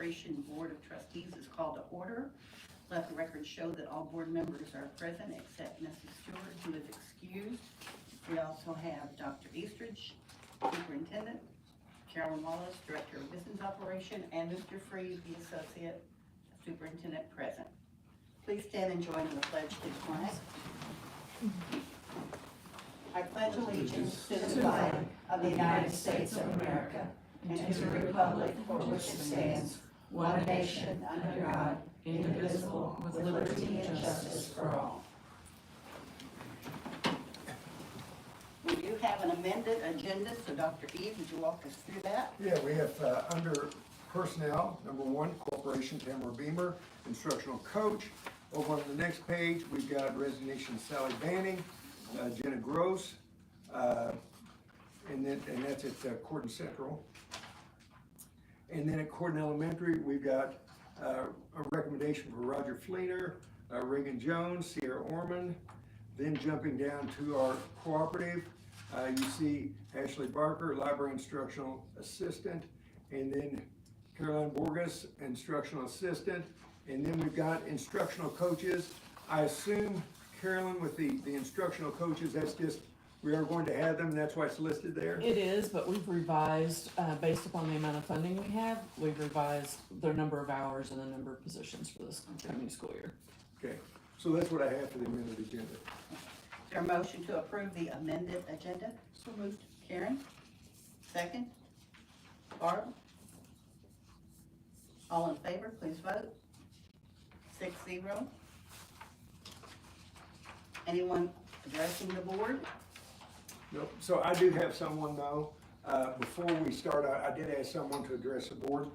Corporation Board of Trustees is called to order. Let the record show that all board members are present except Mrs. Stewart, who is excused. We also have Dr. Eastridge, Superintendent, Carolyn Wallace, Director of Business Operation, and Mr. Freed, the Associate Superintendent, present. Please stand and join in the pledge to the flag. I pledge allegiance to the flag of the United States of America and to the republic for which it stands, one nation, under God, indivisible, with liberty and justice for all. We do have an amended agenda, so Dr. Eve, would you walk us through that? Yeah, we have under personnel, number 1, Corporation Tamara Beamer, instructional coach. Over on the next page, we've got resignation Sally Banning, Jenna Gross, and that's at Corden Central. And then at Corden Elementary, we've got a recommendation for Roger Fleener, Reagan Jones, Sierra Orman. Then jumping down to our cooperative, you see Ashley Barker, library instructional assistant, and then Caroline Borges, instructional assistant. And then we've got instructional coaches. I assume, Carolyn, with the instructional coaches, that's just, we are going to have them, and that's why it's listed there? It is, but we've revised, based upon the amount of funding we have, we've revised their number of hours and the number of positions for this coming school year. Okay, so that's what I have for the amended agenda. Is there a motion to approve the amended agenda? So moved. Karen? Second? Barb? All in favor, please vote. 6-0. Anyone addressing the board? Nope. So I do have someone though, before we start, I did ask someone to address the board.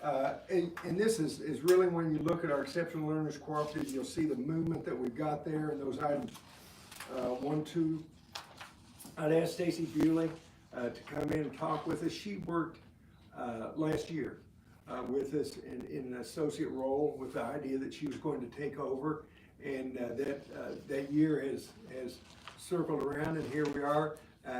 And this is really when you look at our Exceptional Learners Cooperative, you'll see the movement that we've got there in those items 1, 2. I'd asked Stacy Bewley to come in and talk with us. She worked last year with us in an associate role with the idea that she was going to take over. And that year has circled around, and here we are.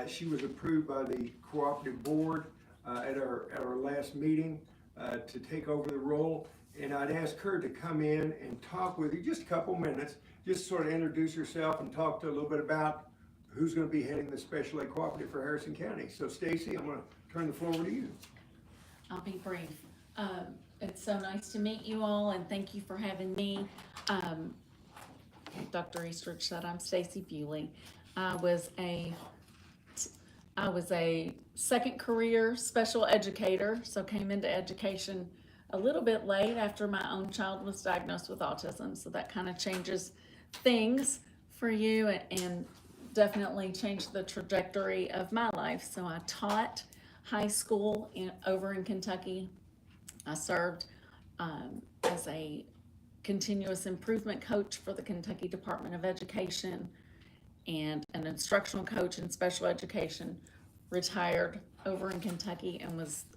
She was approved by the cooperative board at our last meeting to take over the role. And I'd ask her to come in and talk with you just a couple minutes, just sort of introduce herself and talk to a little bit about who's going to be heading the special ed cooperative for Harrison County. So Stacy, I'm going to turn the floor over to you. I'll be brief. It's so nice to meet you all, and thank you for having me. Dr. Eastridge said I'm Stacy Bewley. I was a second career special educator, so came into education a little bit late after my own child was diagnosed with autism. So that kind of changes things for you and definitely changed the trajectory of my life. So I taught high school over in Kentucky. I served as a continuous improvement coach for the Kentucky Department of Education and an instructional coach in special education. Retired over in Kentucky and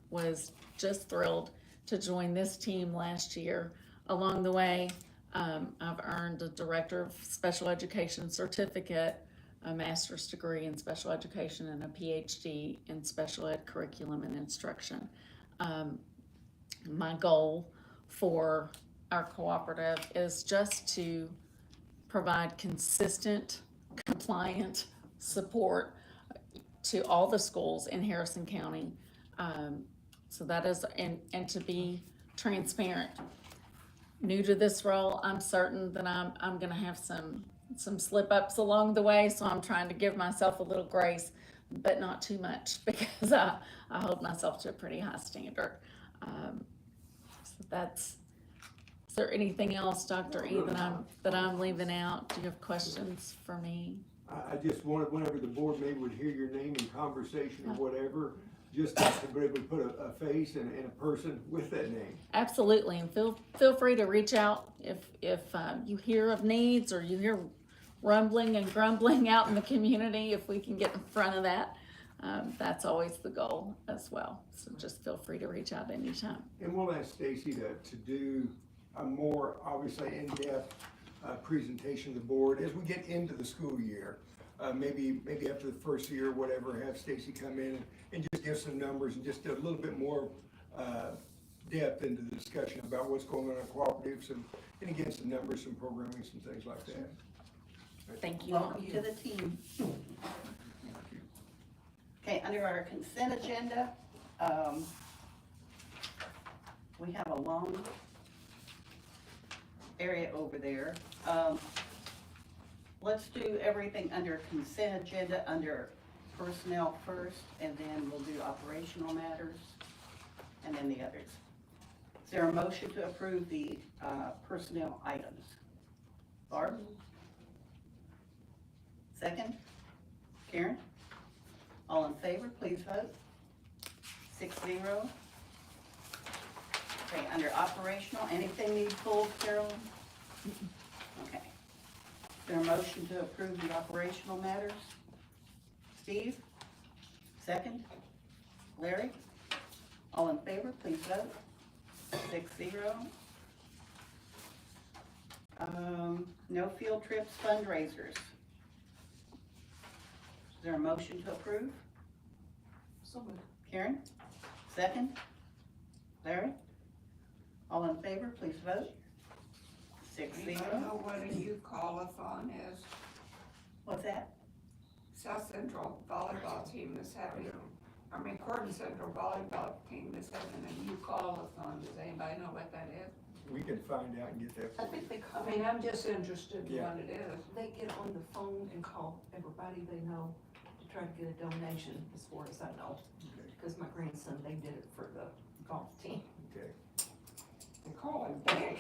was just thrilled to join this team last year. Along the way, I've earned a Director of Special Education certificate, a master's degree in special education, and a PhD in special ed curriculum and instruction. My goal for our cooperative is just to provide consistent, compliant support to all the schools in Harrison County. So that is, and to be transparent. New to this role, I'm certain that I'm gonna have some slip-ups along the way, so I'm trying to give myself a little grace, but not too much, because I hold myself to a pretty high standard. So that's, is there anything else, Dr. E, that I'm leaving out? Do you have questions for me? I just wanted, whenever the board maybe would hear your name in conversation or whatever, just to be able to put a face and a person with that name. Absolutely, and feel free to reach out if you hear of needs or you hear rumbling and grumbling out in the community. If we can get in front of that, that's always the goal as well. So just feel free to reach out anytime. And we'll ask Stacy to do a more, obviously, in-depth presentation to the board as we get into the school year. Maybe after the first year or whatever, have Stacy come in and just give some numbers and just a little bit more depth into the discussion about what's going on in cooperatives and again, some numbers, some programming, some things like that. Thank you. Welcome to the team. Okay, under our consent agenda, we have a long area over there. Let's do everything under consent agenda, under personnel first, and then we'll do operational matters, and then the others. Is there a motion to approve the personnel items? Barb? Second? Karen? All in favor, please vote. 6-0. Okay, under operational, anything need pulled, Carolyn? Okay. Is there a motion to approve the operational matters? Steve? Second? Larry? All in favor, please vote. 6-0. No field trips, fundraisers. Is there a motion to approve? So moved. Karen? Second? Larry? All in favor, please vote. 6-0. I know what a youth call-a-thon is. What's that? South Central volleyball team is having, Gordon Central volleyball team is having a youth call-a-thon. Does anybody know what that is? We can find out and get that I for you. think they I call, mean, I'm just interested in Yeah. what it is. they get on the phone and call everybody they know to try to get a donation, as far as I know. Okay. Because my grandson, they did it for the golf team. Okay. They call it big.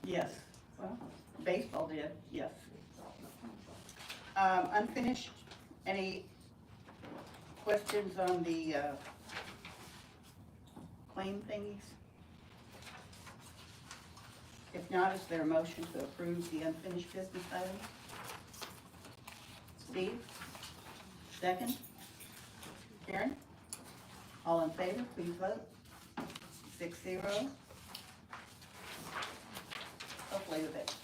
Yes. Well, baseball did, yes. Unfinished, any questions on the claim thingies? If not, is there a motion to approve the unfinished business items? Steve? Second? Karen? All in favor, please vote. 6-0. Hopefully with it.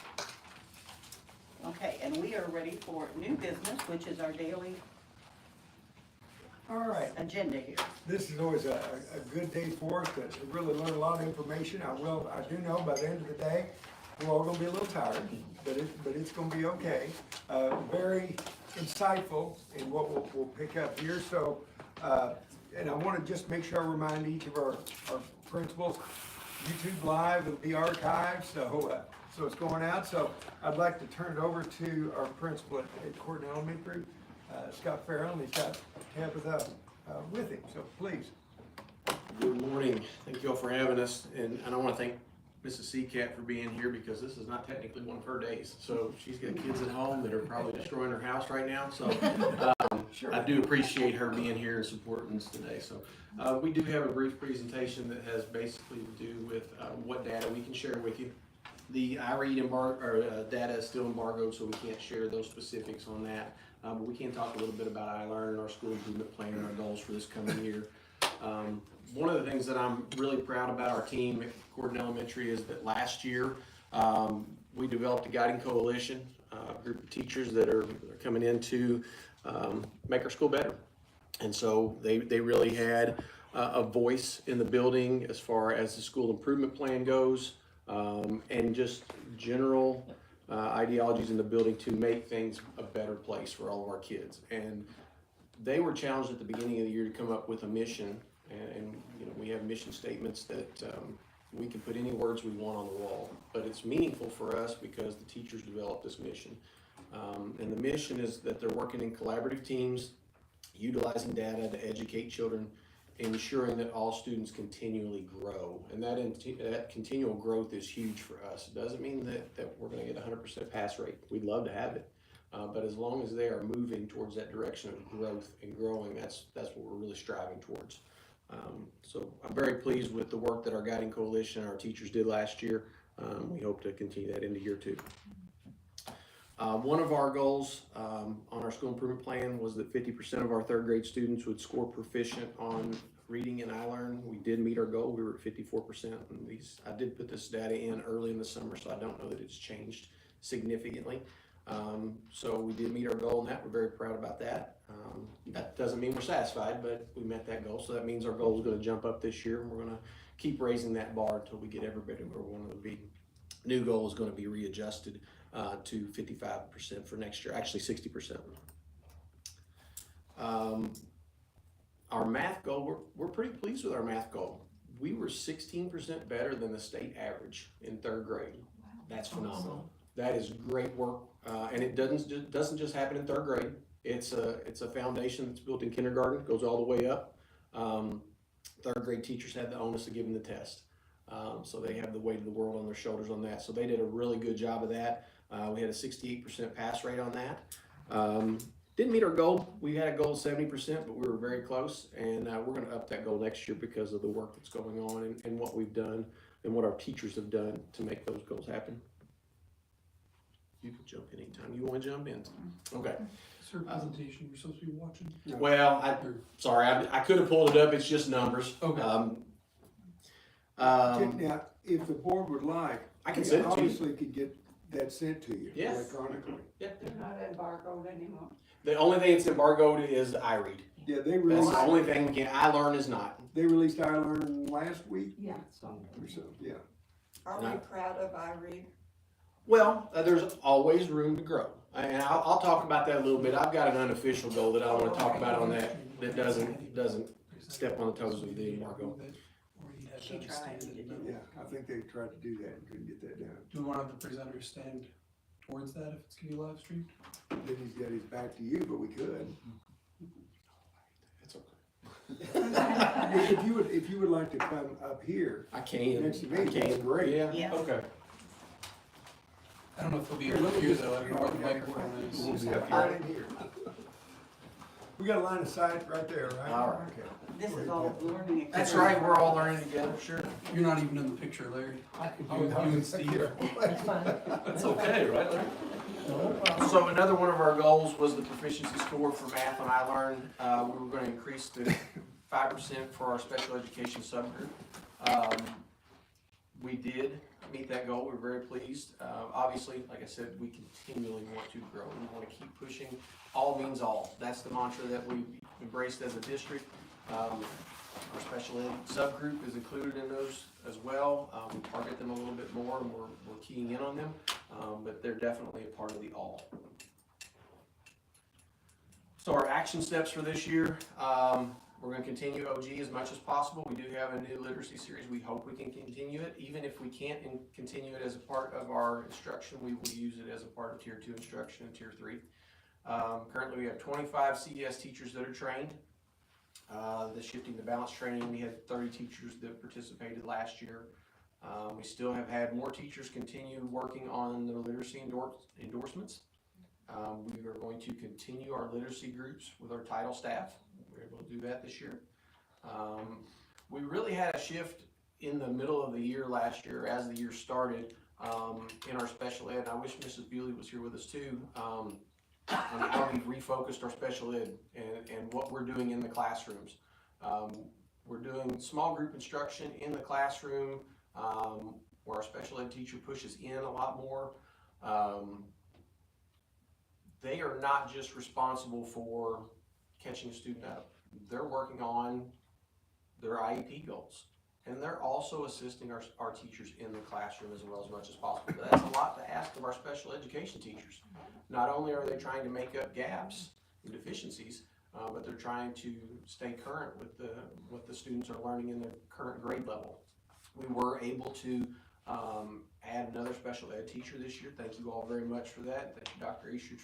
Okay, and we are ready for new business, which is our daily All right. agenda here. This is always a good day for us to really learn a lot of information. I do know by the end of the day, we're all gonna be a little tired, but it's gonna be okay. Very insightful in what we'll pick up here, so, and I wanna just make sure I remind each of our principals, YouTube Live will be archived, so it's going out, so I'd like to turn it over to our principal at Corden Elementary, Scott Farrell, and he's got Tabitha with him, so please. Good morning. Thank you all for having us, and I want to thank Mrs. Seacat for being here because this is not technically one of her days. So she's got kids at home that are probably destroying her house right now. So I do appreciate her being here and supporting us today. So we do have a brief presentation that has basically to do with what data we can share with you. The iRead data is still embargoed, so we can't share those specifics on that. But we can talk a little bit about iLearn, our school improvement plan, and our goals for this coming year. One of the things that I'm really proud about our team at Corden Elementary is that last year we developed a guiding coalition, a group of teachers that are coming in to make our school better. And so they really had a voice in the building as far as the school improvement plan goes, and just general ideologies in the building to make things a better place for all of our kids. And they were challenged at the beginning of the year to come up with a mission, and you know, we have mission statements that we can put any words we want on the wall, but it's meaningful for us because the teachers developed this mission. And the mission is that they're working in collaborative teams, utilizing data to educate children, ensuring that all students continually grow. And that continual growth is huge for us. It doesn't mean that we're gonna get 100% pass rate. We'd love to have it. But as long as they are moving towards that direction of growth and growing, that's what we're really striving towards. So I'm very pleased with the work that our guiding coalition and our teachers did last year. We hope to continue that into year 2. One of our goals on our school improvement plan was that 50% of our 3rd grade students would score proficient on reading and iLearn. We did meet our goal. We were at 54%. And I did put this data in early in the summer, so I don't know that it's changed significantly. So we did meet our goal in that. We're very proud about that. That doesn't mean we're satisfied, but we met that goal, so that means our goal is gonna jump up this year, and we're gonna keep raising that bar until we get everybody where we want to be. New goal is gonna be readjusted to 55% for next year, actually 60%. Our math goal, we're pretty pleased with our math goal. We were 16% better than the state average in 3rd grade. That's phenomenal. That is great work, and it doesn't just happen in 3rd grade. It's a foundation that's built in kindergarten, goes all the way up. 3rd grade teachers had the onus of giving the test, so they have the weight of the world on their shoulders on that. So they did a really good job of that. We had a 68% pass rate on that. Didn't meet our goal. We had a goal of 70%, but we were very close, and we're going to up that goal next year because of the work that's going on and what we've done and what our teachers have done to make those goals happen. You can jump in anytime you want to jump in. Okay. Sir, presentation you're supposed to be watching? Well, I could have pulled it up. It's just numbers. Okay. Now, if the board would like, I can we send it to you. obviously could get that sent to you Yes. electronically. They're not embargoed anymore. The only thing that's embargoed is iRead. Yeah, That's the only thing we can. iLearn is not. they released iLearn last week Yeah. or so, yeah. Are we proud of iRead? Well, there's always room to grow, and I'll talk about that a little bit. I've got an unofficial goal that I want to talk about on that doesn't step on the toes of the embargo. She tried, and didn't. Yeah, I think they tried to do that and couldn't get that done. Do we want to have the presenter stand towards that if it's gonna be live streamed? Then he's got his back to you, but we could. It's okay. If you would like to come up here, I can. next to me, I that's can. great. Yeah. Yeah. Okay. I don't know if they'll be able to hear though, I don't know where the microphone We'll is. be up right in here. We got a line of sight right there, right? All right. Okay. This is all learning. That's right. We're all learning together. Sure. You're not even in the picture, Larry. You and Steve. That's fine. That's okay, right, Larry? So another one of our goals was the proficiency score for math on iLearn. We were going to increase to 5% for our special education subgroup. We did meet that goal. We're very pleased. Obviously, like I said, we continually want to grow. We want to keep pushing. All means all. That's the mantra that we embraced as a district. Our special ed subgroup is included in those as well. We target them a little bit more, and we're keying in on them, but they're definitely a part of the all. So our action steps for this year, we're going to continue OG as much as possible. We do have a new literacy series. We hope we can continue it. Even if we can't continue it as a part of our instruction, we will use it as a part of Tier 2 instruction and Tier 3. Currently, we have 25 CDS teachers that are trained. The Shifting the Balance training, we had 30 teachers that participated last year. We still have had more teachers continue working on the literacy endorsements. We are going to continue our literacy groups with our title staff. We were able to do that this year. We really had a shift in the middle of the year last year as the year started in our special ed. And I wish Mrs. Bewley was here with us too. On how we've refocused our special ed and what we're doing in the classrooms. We're doing small group instruction in the classroom where our special ed teacher pushes in a lot more. They are not just responsible for catching a student up. They're working on their IEP goals. And they're also assisting our teachers in the classroom as well as much as possible. But that's a lot to ask of our special education teachers. Not only are they trying to make up gaps and deficiencies, but they're trying to stay current with what the students are learning in their current grade level. We were able to add another special ed teacher this year. Thank you all very much for that. Thank you, Dr. Eastridge,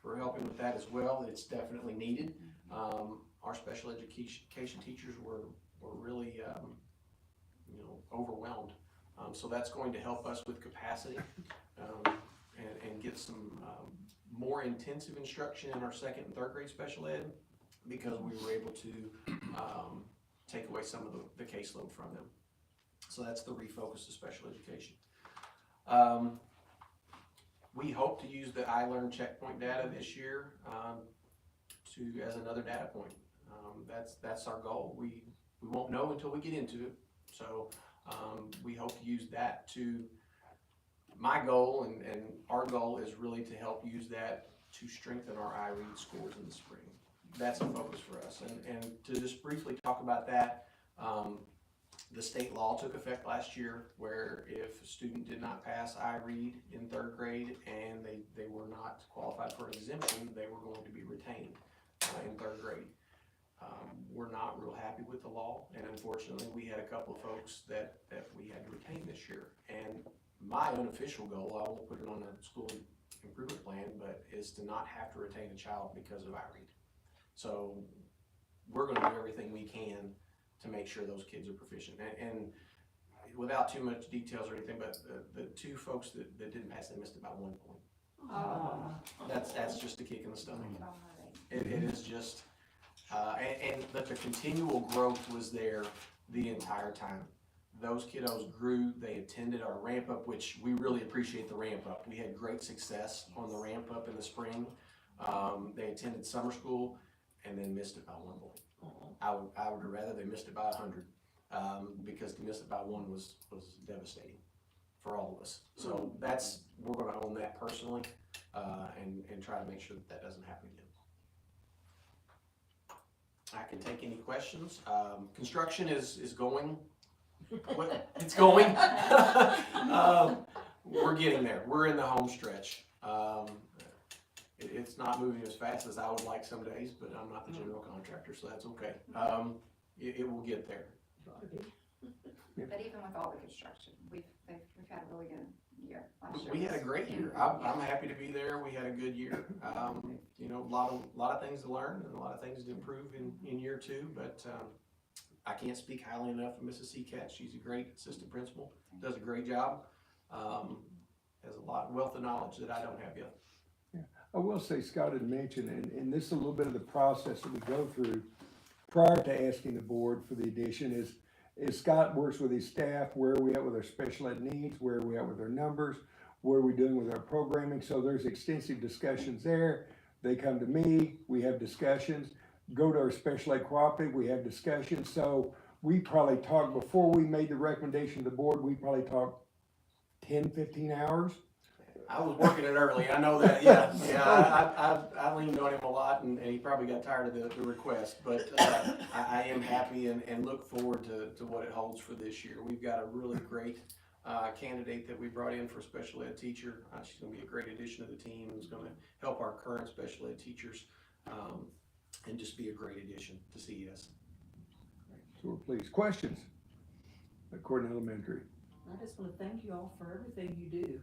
for helping with that as well. It's definitely needed. Our special education teachers were really overwhelmed. So that's going to help us with capacity and get some more intensive instruction in our 2nd and 3rd grade special ed because we were able to take away some of the caseload from them. So that's the refocus of special education. We hope to use the iLearn checkpoint data this year as another data point. That's our goal. We won't know until we get into it. So we hope to use that to, my goal and our goal is really to help use that to strengthen our iRead scores in the spring. That's a focus for us. And to just briefly talk about that, the state law took effect last year where if a student did not pass iRead in 3rd grade and they were not qualified for an exemption, they were going to be retained in 3rd grade. We're not real happy with the law, and unfortunately, we had a couple of folks that we had to retain this year. And my unofficial goal, I won't put it on the school improvement plan, but is to not have to retain a child because of iRead. So we're gonna do everything we can to make sure those kids are proficient. And without too much details or anything, but the 2 folks that didn't pass, they missed about 1 point. That's just a kick in the stomach. It is just, but the continual growth was there the entire time. Those kiddos grew, they attended our ramp up, which we really appreciate the ramp up. We had great success on the ramp up in the spring. They attended summer school and then missed it by 1 point. I would rather they missed it by 100, because to miss it by 1 was devastating for all of us. So we're gonna own that personally, and try to make sure that doesn't happen again. I can take any questions. Construction is going. It's going. We're getting there. We're in the home stretch. It's not moving as fast as I would like some days, but I'm not the general contractor, so that's okay. It will get there. But even with all the construction, we've had a really good year last year. We had a great year. I'm happy to be there. We had a good year. You know, a lot of things to learn and a lot of things to improve in year 2, but I can't speak highly enough of Mrs. Seacat. She's a great assistant principal, does a great job, has a lot of wealth of knowledge that I don't have yet. I will say, Scott had mentioned, and this is a little bit of the process that we go through prior to asking the board for the addition is Scott works with his staff, where are we at with our special ed needs, where are we at with our numbers, what are we doing with our programming, so there's extensive discussions there. They come to me, we have discussions, go to our special ed cooperative, we have discussions, so we probably talked, before we made the recommendation to the board, we probably talked 10, 15 hours. I was working it early, I know that, yeah. I leaned on him a lot, and he probably got tired of the request, but I am happy and look forward to what it holds for this year. We've got a really great candidate that we brought in for special ed teacher. She's gonna be a great addition to the team, who's gonna help our current special ed teachers, and just be a great addition to CES. So we're pleased. Questions? At Corydon Elementary. I just wanna thank you all for everything you do.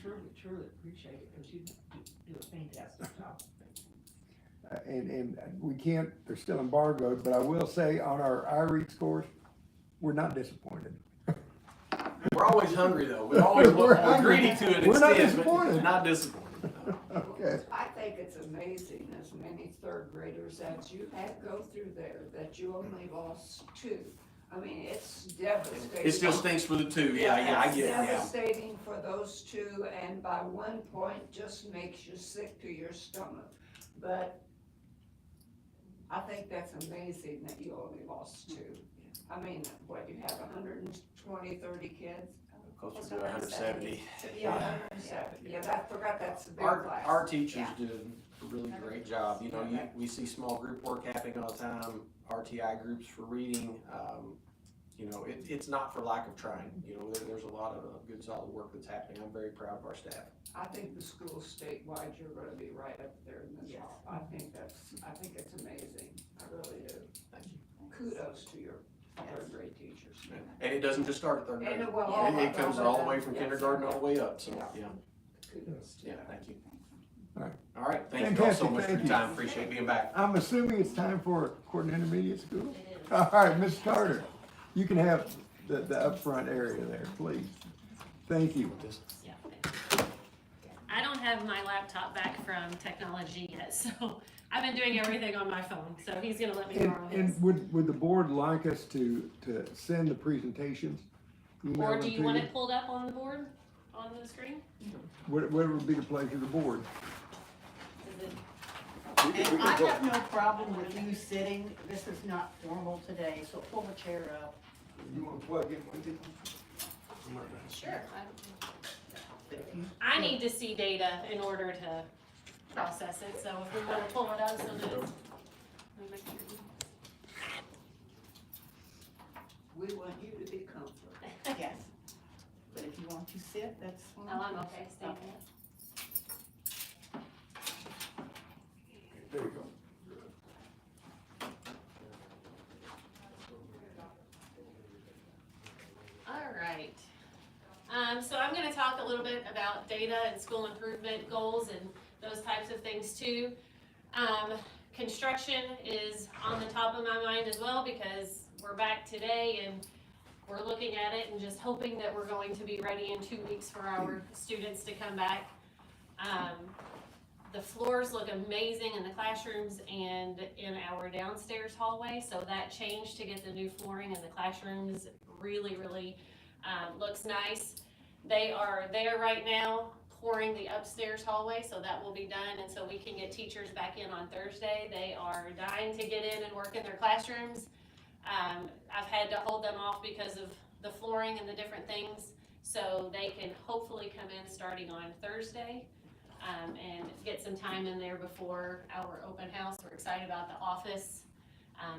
Truly appreciate it, because you do a fantastic job. And we can't, they're still embargoed, but I will say on our iRead scores, we're not disappointed. We're always hungry though, we're greedy to an We're not extent, disappointed. but not disappointed. No. Okay. I think it's amazing, as many 3rd graders that you had go through there, that you only lost 2. I mean, it's devastating. It still stinks for the 2, yeah, I get it, yeah. It's devastating for those 2, and by 1 point just makes you sick to your stomach. But I think that's amazing that you only lost 2. I mean, what, you have 120, 30 kids? Closer to 170. Yeah, 170, yeah, I forgot that's the big class. Our teachers did a really great job, you know, we see small group work happening all the time, RTI groups for reading, you know, it's not for lack of trying, you know, there's a lot of good solid work that's happening. I'm very proud of our staff. I think the school statewide, you're gonna be right up there in the top. I think it's amazing, I really do. Thank you. Kudos to your 3rd grade teachers. And it doesn't just start at 3rd grade, And well, it comes all the way from yes. kindergarten all the way up, so, yeah, Kudos to yeah, them. thank you. All right. All right, thank you all so Fantastic, much for thank your you. time, appreciate being back. I'm assuming it's time for Corydon Intermediate School? All right, Ms. Carter, you can have the upfront area there, please. Thank you. Yeah. I don't have my laptop back from technology yet, so I've been doing everything on my phone, so he's gonna let me borrow his. And would the board like us to send the presentations? email Or them do you to want it pulled up on the board, on the screen? Whatever would be the pleasure of the board. Is it, And I have no problem with you sitting, this is not formal today, so pull the chair up. You want to plug in with it? sure. I need to see data in order to process it, so if we wanna pull it up so that it's, let me make sure. We want you to be comfortable. Yes. But if you want to sit, that's fine. No, I'm okay, standing. There you go. All right. So I'm gonna talk a little bit about data and school improvement goals and those types of things too. Construction is on the top of my mind as well because we're back today and we're looking at it and just hoping that we're going to be ready in 2 weeks for our students to come back. The floors look amazing in the classrooms and in our downstairs hallway, so that change to get the new flooring in the classrooms really looks nice. They are there right now pouring the upstairs hallway, so that will be done, and so we can get teachers back in on Thursday. They are dying to get in and work in their classrooms. I've had to hold them off because of the flooring and the different things, so they can hopefully come in starting on Thursday. And get some time in there before our open house. We're excited about the office,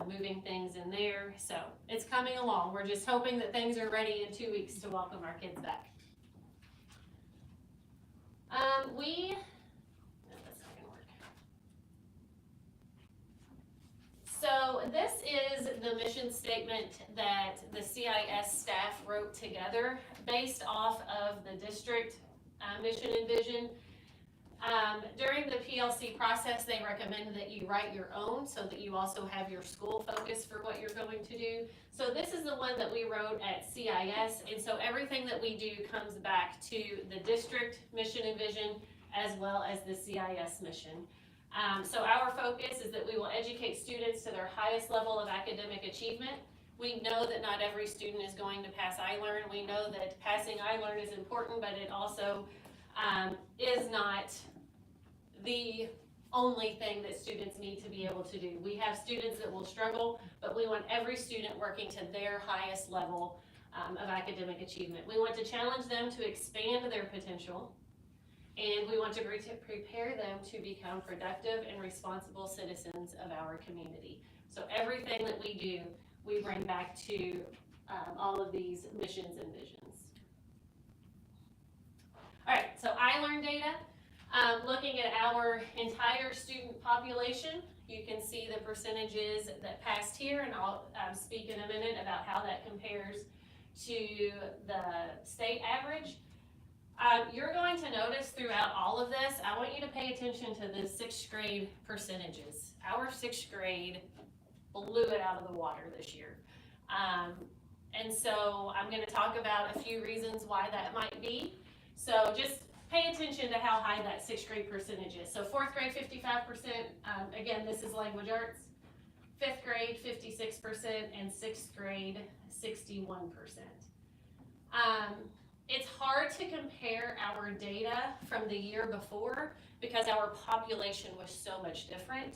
moving things in there. So it's coming along. We're just hoping that things are ready in 2 weeks to welcome our kids back. No, that's not gonna work. So this is the mission statement that the CIS staff wrote together based off of the district mission and vision. During the PLC process, they recommend that you write your own so that you also have your school focus for what you're going to do. So this is the one that we wrote at CIS, and so everything that we do comes back to the district mission and vision as well as the CIS mission. So our focus is that we will educate students to their highest level of academic achievement. We know that not every student is going to pass iLearn. We know that passing iLearn is important, but it also is not the only thing that students need to be able to do. We have students that will struggle, but we want every student working to their highest level of academic achievement. We want to challenge them to expand their potential, and we want to prepare them to become productive and responsible citizens of our community. So everything that we do, we bring back to all of these missions and visions. All right, so iLearn data, looking at our entire student population, you can see the percentages that passed here, and I'll speak in a minute about how that compares to the state average. You're going to notice throughout all of this, I want you to pay attention to the 6th grade percentages. Our 6th grade blew it out of the water this year. And so I'm gonna talk about a few reasons why that might be. So just pay attention to how high that 6th grade percentage is. So 4th grade, 55%, again, this is language arts. 5th grade, 56%, and 6th grade, 61%. It's hard to compare our data from the year before because our population was so much different.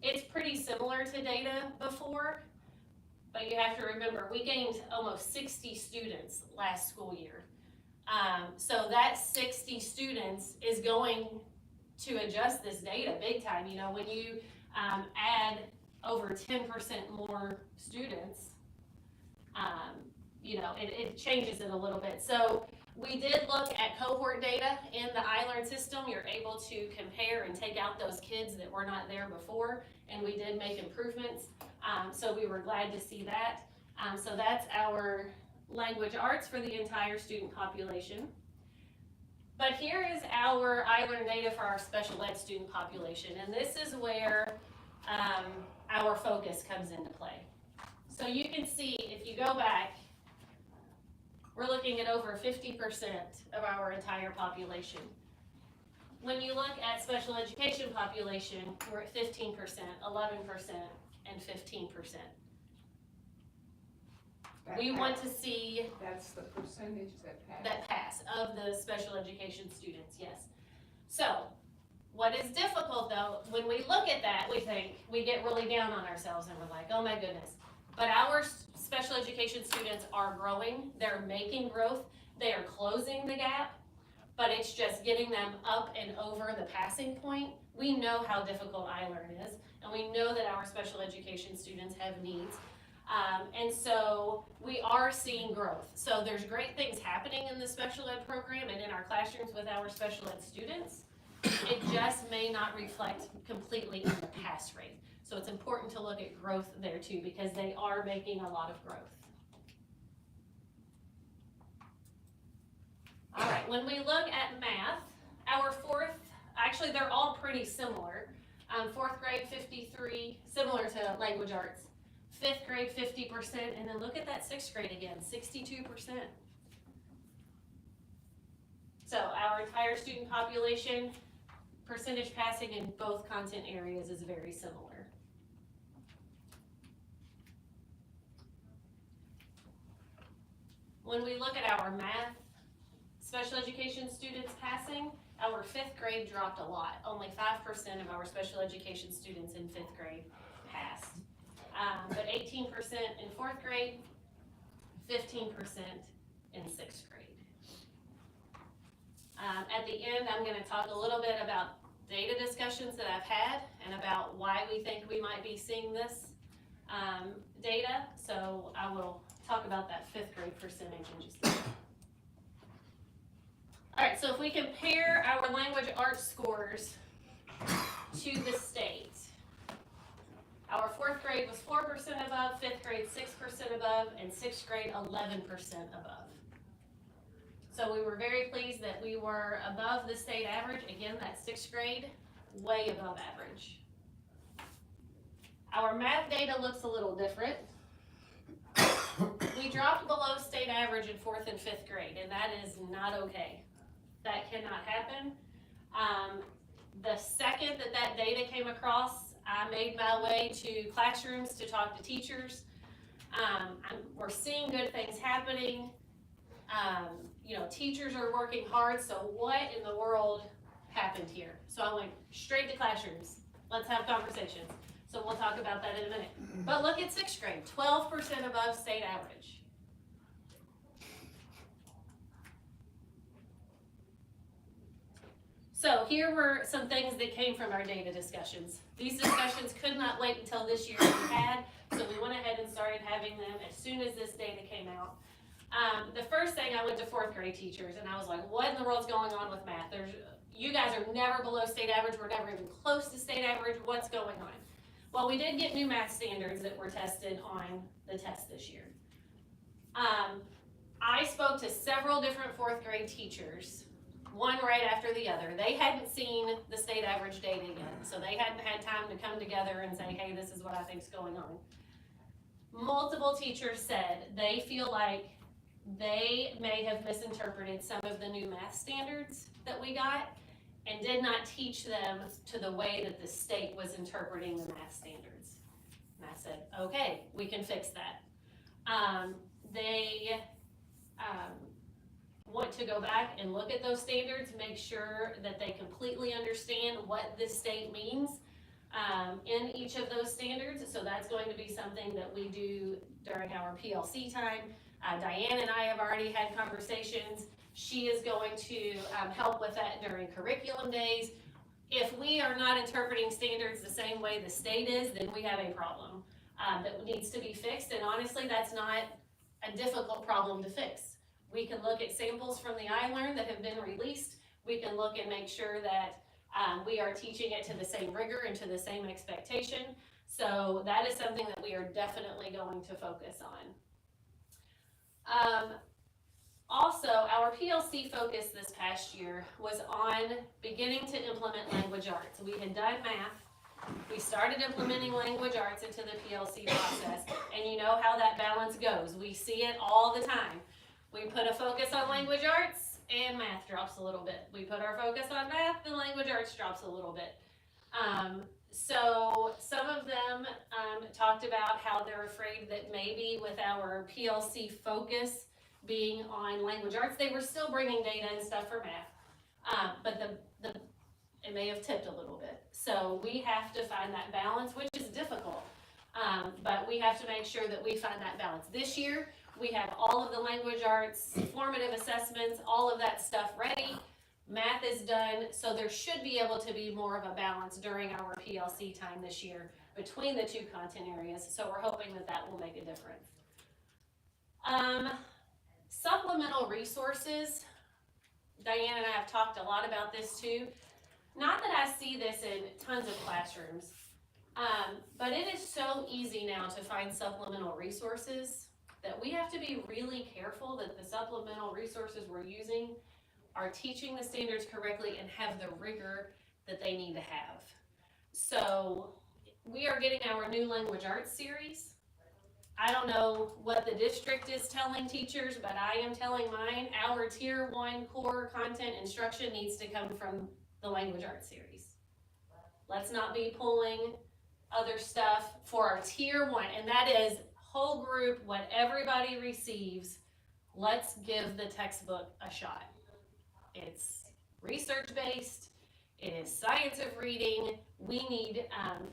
It's pretty similar to data before, but you have to remember, we gained almost 60 students last school year. So that 60 students is going to adjust this data big time. You know, when you add over 10% more students, you know, it changes it a little bit. So we did look at cohort data in the iLearn system. You're able to compare and take out those kids that were not there before, and we did make improvements. So we were glad to see that. So that's our language arts for the entire student population. But here is our iLearn data for our special ed student population, and this is where our focus comes into play. So you can see, if you go back, we're looking at over 50% of our entire population. When you look at special education population, we're at 15%, 11%, and 15%. We want to see That's the percentage that that pass of the special education students, yes. So, what is difficult though, when we look at that, we think, we get really down on ourselves and we're like, oh my goodness. But our special education students are growing, they're making growth, they are closing the gap. but it's just getting them up and over the passing point. We know how difficult iLearn is, and we know that our special education students have needs. And so we are seeing growth. So there's great things happening in the special ed program and in our classrooms with our special ed students. It just may not reflect completely in the pass rate. So it's important to look at growth there too, because they are making a lot of growth. All right, when we look at math, our actually they're all pretty similar. Fourth grade 53, similar to language arts. Fifth grade 50%, and then look at that sixth grade again, 62%. So our entire student population, percentage passing in both content areas is very similar. When we look at our math, special education students passing, our fifth grade dropped a lot. Only 5% of our special education students in fifth grade passed. But 18% in fourth grade, 15% in sixth grade. At the end, I'm going to talk a little bit about data discussions that I've had and about why we think we might be seeing this data. So I will talk about that fifth grade percentage in just a minute. All right, so if we compare our language arts scores to the state, our fourth grade was 4% above, fifth grade 6% above, and sixth grade 11% above. So we were very pleased that we were above the state average. Again, that sixth grade, way above average. Our math data looks a little different. We dropped below state average in fourth and fifth grade, and that is not okay. That cannot happen. The second that data came across, I made my way to classrooms to talk to teachers. We're seeing good things happening. Teachers are working hard, so what in the world happened here? So I went straight to classrooms. Let's have conversations. So we'll talk about that in a minute. But look at sixth grade, 12% above state average. So here were some things that came from our data discussions. These discussions could not wait until this year to be had, so we went ahead and started having them as soon as this data came out. The first thing, I went to fourth grade teachers and I was like, what in the world's going on with math? You guys are never below state average, we're never even close to state average, what's going on? Well, we did get new math standards that were tested on the test this year. I spoke to several different fourth grade teachers, one right after the other. They hadn't seen the state average data yet, so they hadn't had time to come together and say, hey, this is what I think's going on. Multiple teachers said they feel like they may have misinterpreted some of the new math standards that we got and did not teach them to the way that the state was interpreting the math standards. And I said, okay, we can fix that. They want to go back and look at those standards, make sure that they completely understand what the state means in each of those standards. So that's going to be something that we do during our PLC time. Diane and I have already had conversations. She is going to help with that during curriculum days. If we are not interpreting standards the same way the state is, then we have a problem that needs to be fixed. And honestly, that's not a difficult problem to fix. We can look at samples from the iLearn that have been released. We can look and make sure that we are teaching it to the same rigor and to the same expectation. So that is something that we are definitely going to focus on. Also, our PLC focus this past year was on beginning to implement language arts. We had done math. We started implementing language arts into the PLC process, and you know how that balance goes. We see it all the time. We put a focus on language arts, and math drops a little bit. We put our focus on math, and language arts drops a little bit. So some of them talked about how they're afraid that maybe with our PLC focus being on language arts, they were still bringing data and stuff for math, but it may have tipped a little bit. So we have to find that balance, which is difficult, but we have to make sure that we find that balance. This year, we have all of the language arts, formative assessments, all of that stuff ready. Math is done, so there should be able to be more of a balance during our PLC time this year between the two content areas, so we're hoping that that will make a difference. Supplemental resources, Diane and I have talked a lot about this too. Not that I see this in tons of classrooms, but it is so easy now to find supplemental resources that we have to be really careful that the supplemental resources we're using are teaching the standards correctly and have the rigor that they need to have. So we are getting our new language arts series. I don't know what the district is telling teachers, but I am telling mine, our tier 1 core content instruction needs to come from the language arts series. Let's not be pulling other stuff for our tier 1, and that is whole group, what everybody receives. Let's give the textbook a shot. It's research-based, it is science of reading, we need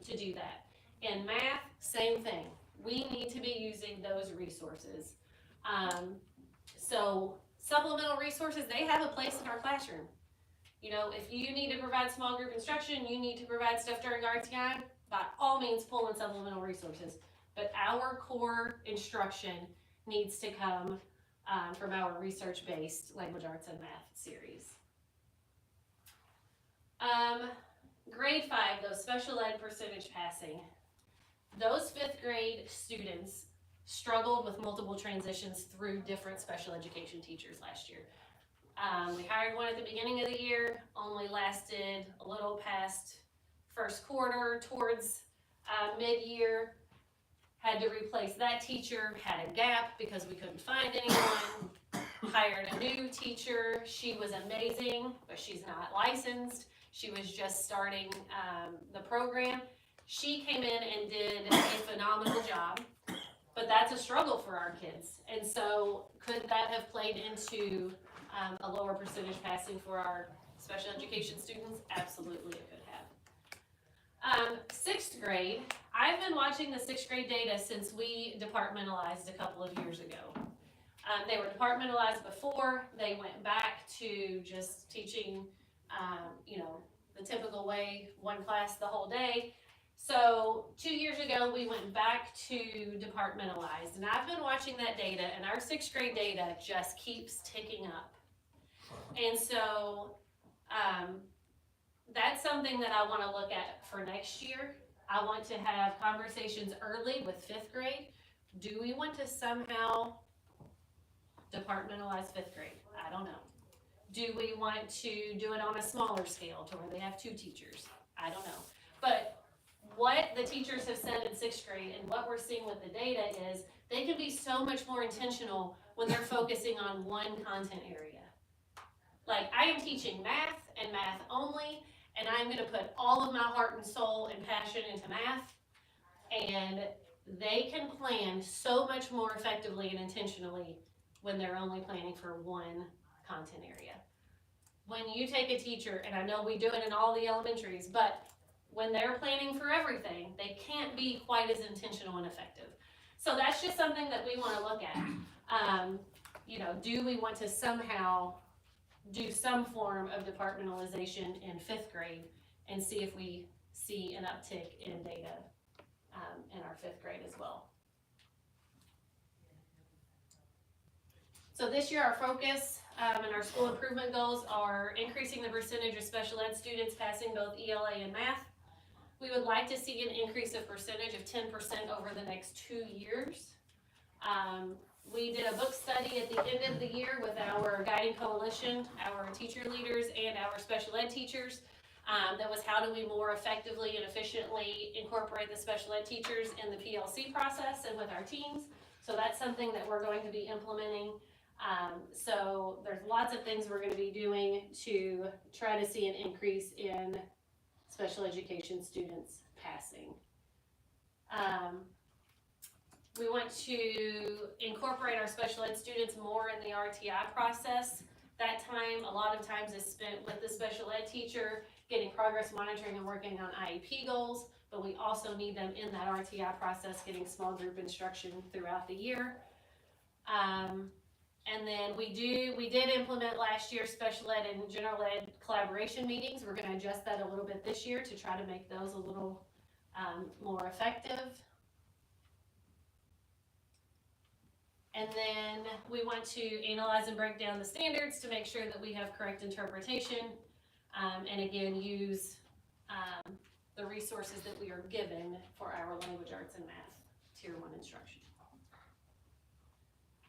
to do that. In math, same thing. We need to be using those resources. So supplemental resources, they have a place in our classroom. You know, if you need to provide small group instruction, you need to provide stuff during RTI, by all means pull in supplemental resources. But our core instruction needs to come from our research-based language arts and math series. Grade 5, those special ed percentage passing. Those 5th grade students struggled with multiple transitions through different special education teachers last year. We hired one at the beginning of the year, only lasted a little past first quarter, towards mid-year. Had to replace that teacher, had a gap because we couldn't find anyone. Hired a new teacher, she was amazing, but she's not licensed. She was just starting the program. She came in and did a phenomenal job, but that's a struggle for our kids. And so could that have played into a lower percentage passing for our special education students? Absolutely it could have. 6th grade, I've been watching the 6th grade data since we departmentalized a couple of years ago. They were departmentalized before, they went back to just teaching, you know, the typical way, one class the whole day. So 2 years ago, we went back to departmentalized, and I've been watching that data, and our 6th grade data just keeps ticking up. And so that's something that I want to look at for next year. I want to have conversations early with 5th grade. Do we want to somehow departmentalize 5th grade? I don't know. Do we want to do it on a smaller scale to where they have 2 teachers? I don't know. But what the teachers have said in 6th grade and what we're seeing with the data is they can be so much more intentional when they're focusing on one content area. Like, I am teaching math and math only, and I'm going to put all of my heart and soul and passion into math, and they can plan so much more effectively and intentionally when they're only planning for one content area. When you take a teacher, and I know we do it in all the elementaries, but when they're planning for everything, they can't be quite as intentional and effective. So that's just something that we want to look at. You know, do we want to somehow do some form of departmentalization in 5th grade and see if we see an uptick in data in our 5th grade as well. So this year our focus and our school improvement goals are increasing the percentage of special ed students passing both ELA and math. We would like to see an increase of percentage of 10% over the next 2 years. We did a book study at the end of the year with our guiding coalition, our teacher leaders, and our special ed teachers. That was how do we more effectively and efficiently incorporate the special ed teachers in the PLC process and with our teams. So that's something that we're going to be implementing. So there's lots of things we're going to be doing to try to see an increase in special education students passing. We want to incorporate our special ed students more in the RTI process. That time, a lot of times is spent with the special ed teacher, getting progress monitoring and working on IEP goals, but we also need them in that RTI process, getting small group instruction throughout the year. And then we did implement last year special ed and general ed collaboration meetings. We're gonna adjust that a little bit this year to try to make those a little more effective. And then we want to analyze and break down the standards to make sure that we have correct interpretation. And again, use the resources that we are given for our language arts and math tier 1 instruction.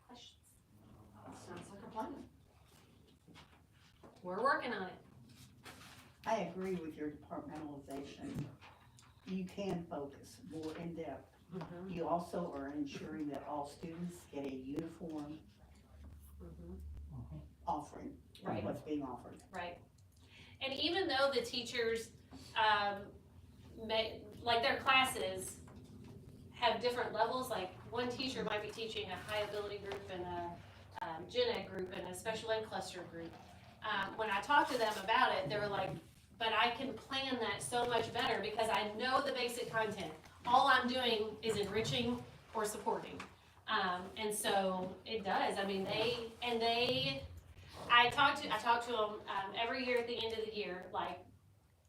Questions? Sounds like a plan. We're working on it. I agree with your departmentalization. You can focus more in depth. You also are ensuring that all students get a uniform offering, Right. what's being offered. Right. And even though the teachers, like their classes have different levels, like one teacher might be teaching a high ability group and a gen ed group and a special ed cluster group. When I talked to them about it, they were like, but I can plan that so much better because I know the basic content. All I'm doing is enriching or supporting. And so it does. I mean, I talk to them every year at the end of the year, like,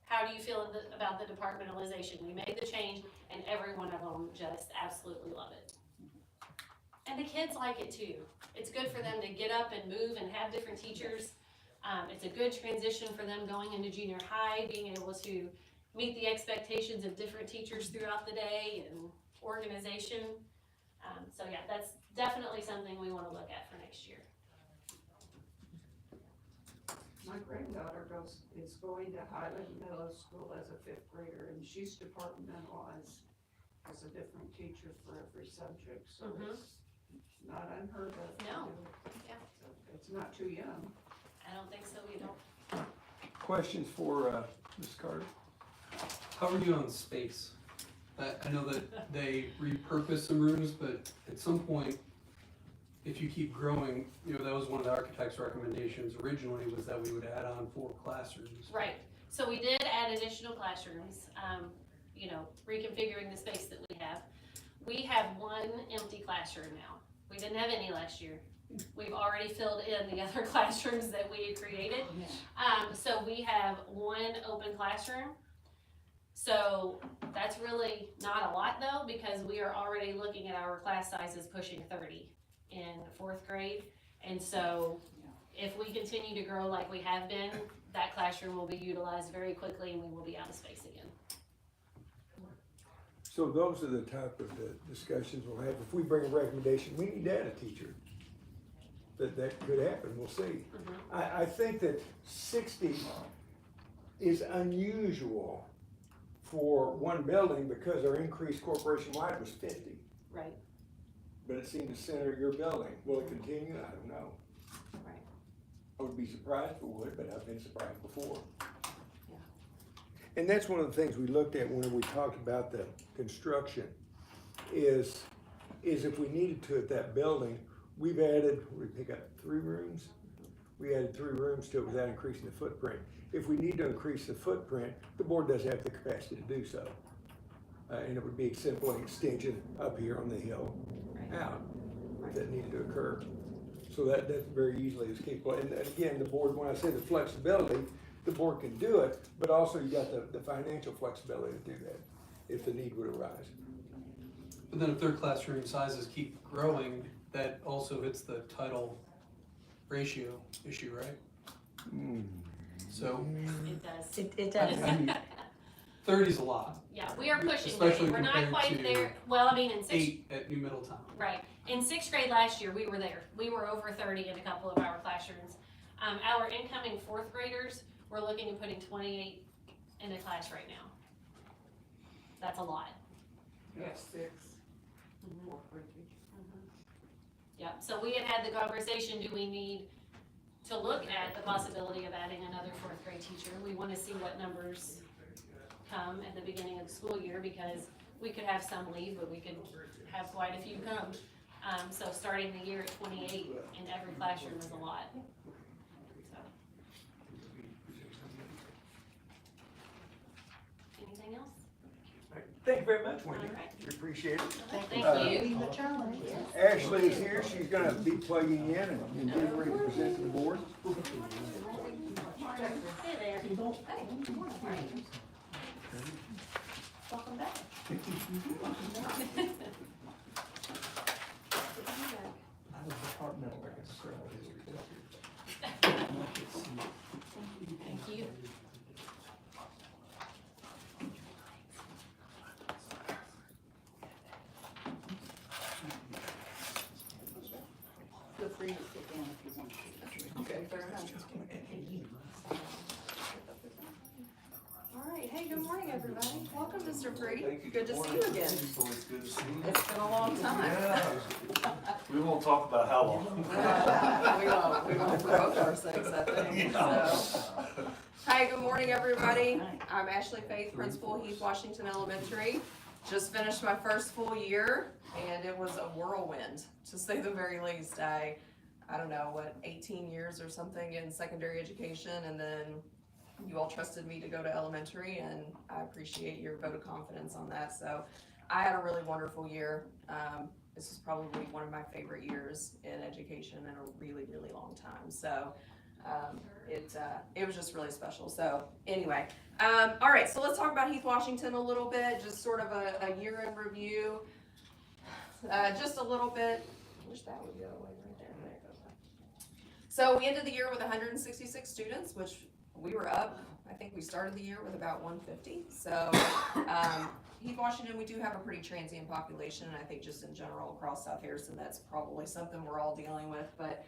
how do you feel about the departmentalization? We made the change and every one of them just absolutely love it. And the kids like it too. It's good for them to get up and move and have different teachers. It's a good transition for them going into junior high, being able to meet the expectations of different teachers throughout the day and organization. So yeah, that's definitely something we want to look at for next year. My granddaughter is going to Highland Middle School as a 5th grader, and she's departmentalized as a different teacher for every subject, so it's not unheard of. No. Yeah. So it's not too young. I don't think so either. Questions for Ms. Carter? How are you on space? I know that they repurpose some rooms, but at some point, if you keep growing, that was one of the architect's recommendations originally, was that we would add on 4 classrooms. Right, so we did add additional classrooms, reconfiguring the space that we have. We have 1 empty classroom now. We didn't have any last year. We've already filled in the other classrooms that we had created. So we have 1 open classroom. So that's really not a lot though, because we are already looking at our class sizes pushing 30 in 4th grade. And so if we continue to grow like we have been, that classroom will be utilized very quickly and we will be out of space again. So those are the type of discussions we'll have. If we bring a recommendation, we need to add a teacher. That could happen, we'll see. I think that 60 is unusual for one building because our increased corporation-wide was 50. Right. But it seemed to center your building. Will it continue? I don't know. Right. I would be surprised if it would, but I've been surprised before. Yeah. And that's one of the things we looked at when we talked about the construction, is if we needed to at that building, we've added, we pick up 3 rooms? We added 3 rooms to it without increasing the footprint. If we need to increase the footprint, the board doesn't have the capacity to do so. And it would be a simple extension up here on the hill out if that needed to occur. So that very easily is capable. And again, the board, when I say the flexibility, the board can do it, but also you got the financial flexibility to do that if the need would arise. But then if their classroom sizes keep growing, that also hits the title ratio issue, right? So It does. It does. 30 is a lot. Yeah, we are pushing Especially 30. We're not compared quite to there. Well, I mean, in 6th 8 at New Middletown. Right. In 6th grade last year, we were there. We were over 30 in a couple of our classrooms. Our incoming 4th graders, we're looking at putting 28 in a class right now. That's a lot. Yes, 6. 4th grade teacher. Yeah, so we had the conversation, do we need to look at the possibility of adding another 4th grade teacher? We want to see what numbers come at the beginning of the school year, because we could have some leave, but we could have quite a few come. So starting the year at 28 in every classroom is a lot. So. Anything else? Thank you very much, Wendy. All right. We appreciate it. Thank you. The challenge. Ashley is here, she's gonna be plugging in and getting ready to present to the board. Hey there. Welcome back. I was departmental, I guess, so Thank you. Feel free to sit down if you want to. Okay, very much. All right, hey, good morning, everybody. Welcome, Mr. Free. Thank you. Good to see you again. It's always good to see you. It's been a long time. Yeah. We won't talk about how long. We won't for both our sakes, I think, so. Hi, good morning, everybody. I'm Ashley Faith, Principal, Heath Washington Elementary. Just finished my first full year, and it was a whirlwind, to say the very least. I don't know, 18 years or something in secondary education, and then you all trusted me to go to elementary, and I appreciate your vote of confidence on that. So I had a really wonderful year. This is probably one of my favorite years in education in a really, really long time. So it was just really special. So anyway, all right, so let's talk about Heath Washington a little bit, just sort of a year in review. Just a little bit. I wish that would go away right there. There it goes. So we ended the year with 166 students, which we were up. I think we started the year with about 150. So Heath Washington, we do have a pretty transient population, and I think just in general across South Harrison, that's probably something we're all dealing with. But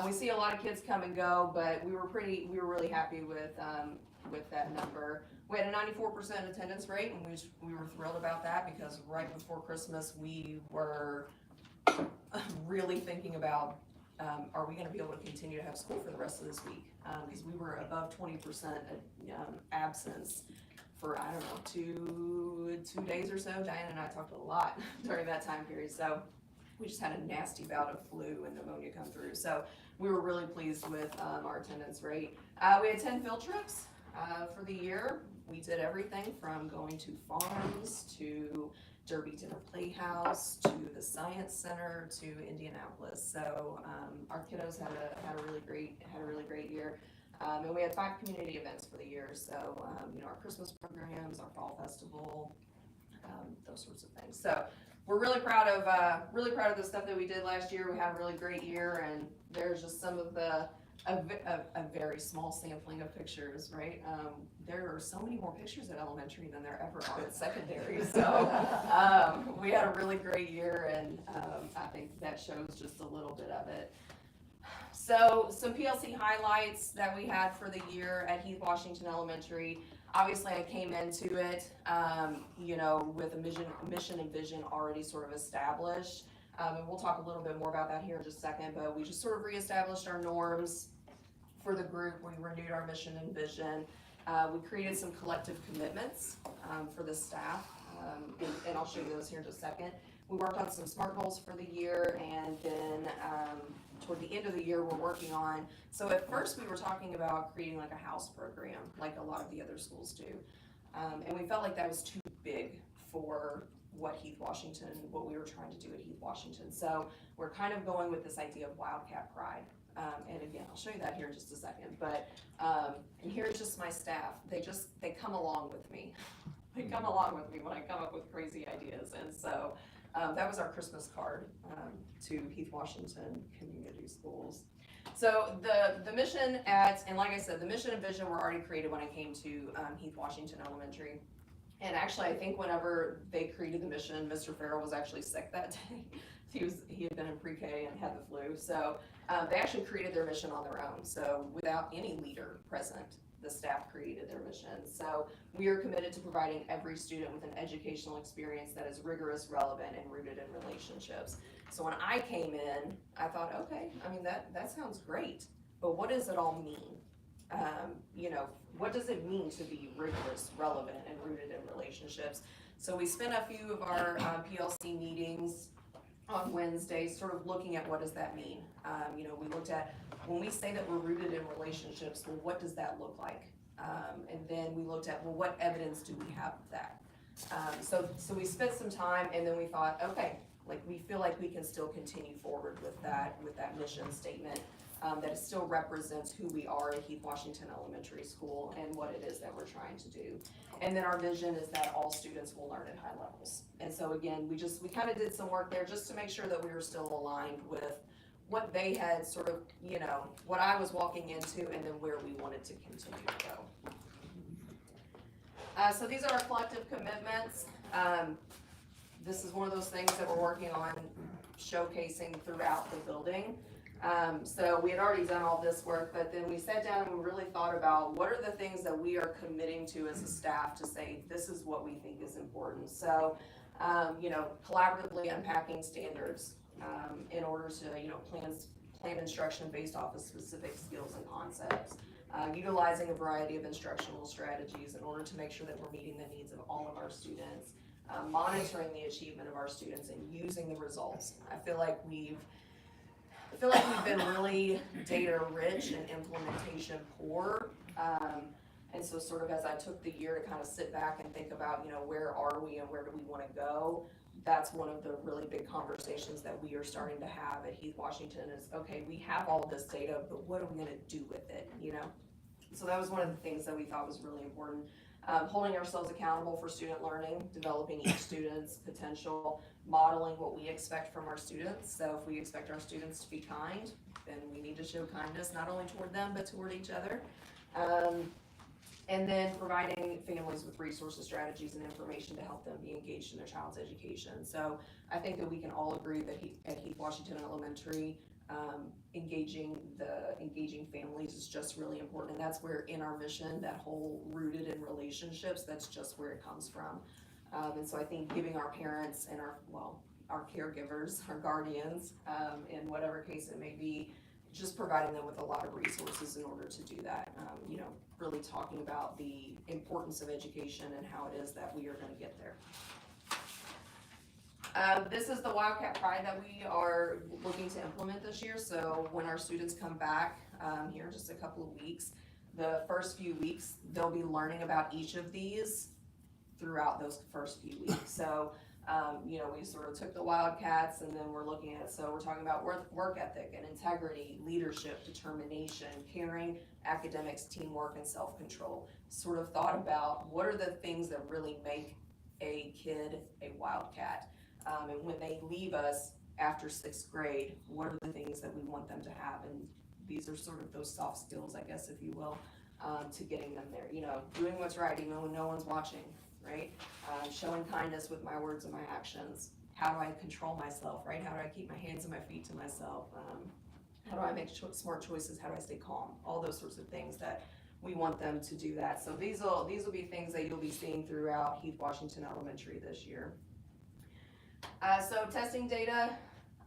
we see a lot of kids come and go, but we were really happy with that number. We had a 94% attendance rate, and we were thrilled about that because right before Christmas we were really thinking about are we going to be able to continue to have school for the rest of this week? Because we were above 20% absence for, I don't know, two days or so. Diane and I talked a lot during that time period. So we just had a nasty bout of flu and pneumonia come through. So we were really pleased with our attendance rate. We had 10 field trips for the year. We did everything from going to farms to Derby Dinner Playhouse to the Science Center to Indianapolis. So our kiddos had a really great year. And we had 5 community events for the year. So our Christmas programs, our fall festival, those sorts of things. So we're really proud of the stuff that we did last year. We had a really great year, and there's just some of a very small sampling of pictures, right? There are so many more pictures at elementary than there ever are at secondary. So we had a really great year, and I think that shows just a little bit of it. So some PLC highlights that we had for the year at Heath Washington Elementary. Obviously, I came into it, with a mission and vision already sort of established. And we'll talk a little bit more about that here in just a second, but we just sort of reestablished our norms for the group. We renewed our mission and vision. We created some collective commitments for the staff, and I'll show you those here in just a second. We worked on some SMART goals for the year, and then toward the end of the year, we're working on, so at first we were talking about creating like a house program, like a lot of the other schools do. And we felt like that was too big for what we were trying to do at Heath Washington. So we're kind of going with this idea of Wildcat Pride. And again, I'll show you that here in just a second. But, and here's just my staff. They come along with me. They come along with me when I come up with crazy ideas. And so that was our Christmas card to Heath Washington Community Schools. So the mission and like I said, the mission and vision were already created when I came to Heath Washington Elementary. And actually, I think whenever they created the mission, Mr. Farrell was actually sick that day. He had been in pre-K and had the flu. So they actually created their mission on their own. So without any leader present, the staff created their mission. So we are committed to providing every student with an educational experience that is rigorous, relevant, and rooted in relationships. So when I came in, I thought, okay, I mean, that sounds great, but what does it all mean? What does it mean to be rigorous, relevant, and rooted in relationships? So we spent a few of our PLC meetings on Wednesdays sort of looking at what does that mean. We looked at, when we say that we're rooted in relationships, well, what does that look like? And then we looked at, well, what evidence do we have of that? So we spent some time and then we thought, okay, like we feel like we can still continue forward with that mission statement. That it still represents who we are at Heath Washington Elementary School and what it is that we're trying to do. And then our vision is that all students will learn at high levels. And so again, we kind of did some work there just to make sure that we were still aligned with what they had sort of, what I was walking into and then where we wanted to continue to go. So these are our collective commitments. This is one of those things that we're working on showcasing throughout the building. So we had already done all this work, but then we sat down and we really thought about what are the things that we are committing to as a staff to say, this is what we think is important. So, collaboratively unpacking standards, in order to, plan instruction based off of specific skills and concepts. Utilizing a variety of instructional strategies in order to make sure that we're meeting the needs of all of our students. Monitoring the achievement of our students and using the results. I feel like we've been really data rich and implementation poor. And so sort of as I took the year to kind of sit back and think about, where are we and where do we want to go? That's one of the really big conversations that we are starting to have at Heath Washington is, okay, we have all this data, but what are we going to do with it, So that was one of the things that we thought was really important. Holding ourselves accountable for student learning, developing each student's potential, modeling what we expect from our students. So if we expect our students to be kind, then we need to show kindness not only toward them, but toward each other. And then providing families with resources, strategies, and information to help them be engaged in their child's education. So I think that we can all agree that at Heath Washington Elementary, engaging families is just really important. And that's where in our mission, that whole rooted in relationships, that's just where it comes from. And so I think giving our parents and our caregivers, our guardians, in whatever case it may be, just providing them with a lot of resources in order to do that. Really talking about the importance of education and how it is that we are going to get there. This is the Wildcat Pride that we are looking to implement this year. So when our students come back here in just a couple of weeks, the first few weeks, they'll be learning about each of these throughout those first few weeks. So, we sort of took the Wildcats and then we're looking at, so we're talking about work ethic and integrity, leadership, determination, caring, academics, teamwork, and self-control. Sort of thought about what are the things that really make a kid a Wildcat. And when they leave us after 6th grade, what are the things that we want them to have? And these are sort of those soft skills, I guess, if you will, to getting them there. Doing what's right even when no one's watching, right? Showing kindness with my words and my actions. How do I control myself, right? How do I keep my hands and my feet to myself? How do I make smart choices? How do I stay calm? All those sorts of things that we want them to do that. So these will be things that you'll be seeing throughout Heath Washington Elementary this year. So testing data,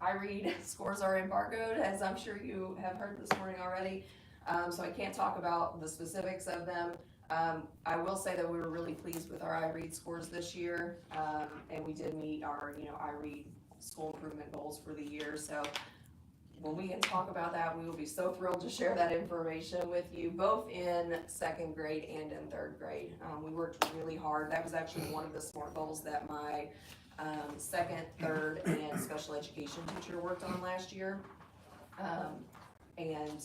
iRead scores are embargoed, as I'm sure you have heard this morning already. So I can't talk about the specifics of them. I will say that we were really pleased with our iRead scores this year, and we did meet our, iRead school improvement goals for the year. So when we can talk about that, we will be so thrilled to share that information with you, both in 2nd grade and in 3rd grade. We worked really hard. That was actually one of the SMART goals that my 2nd, 3rd, and special education teacher worked on last year. And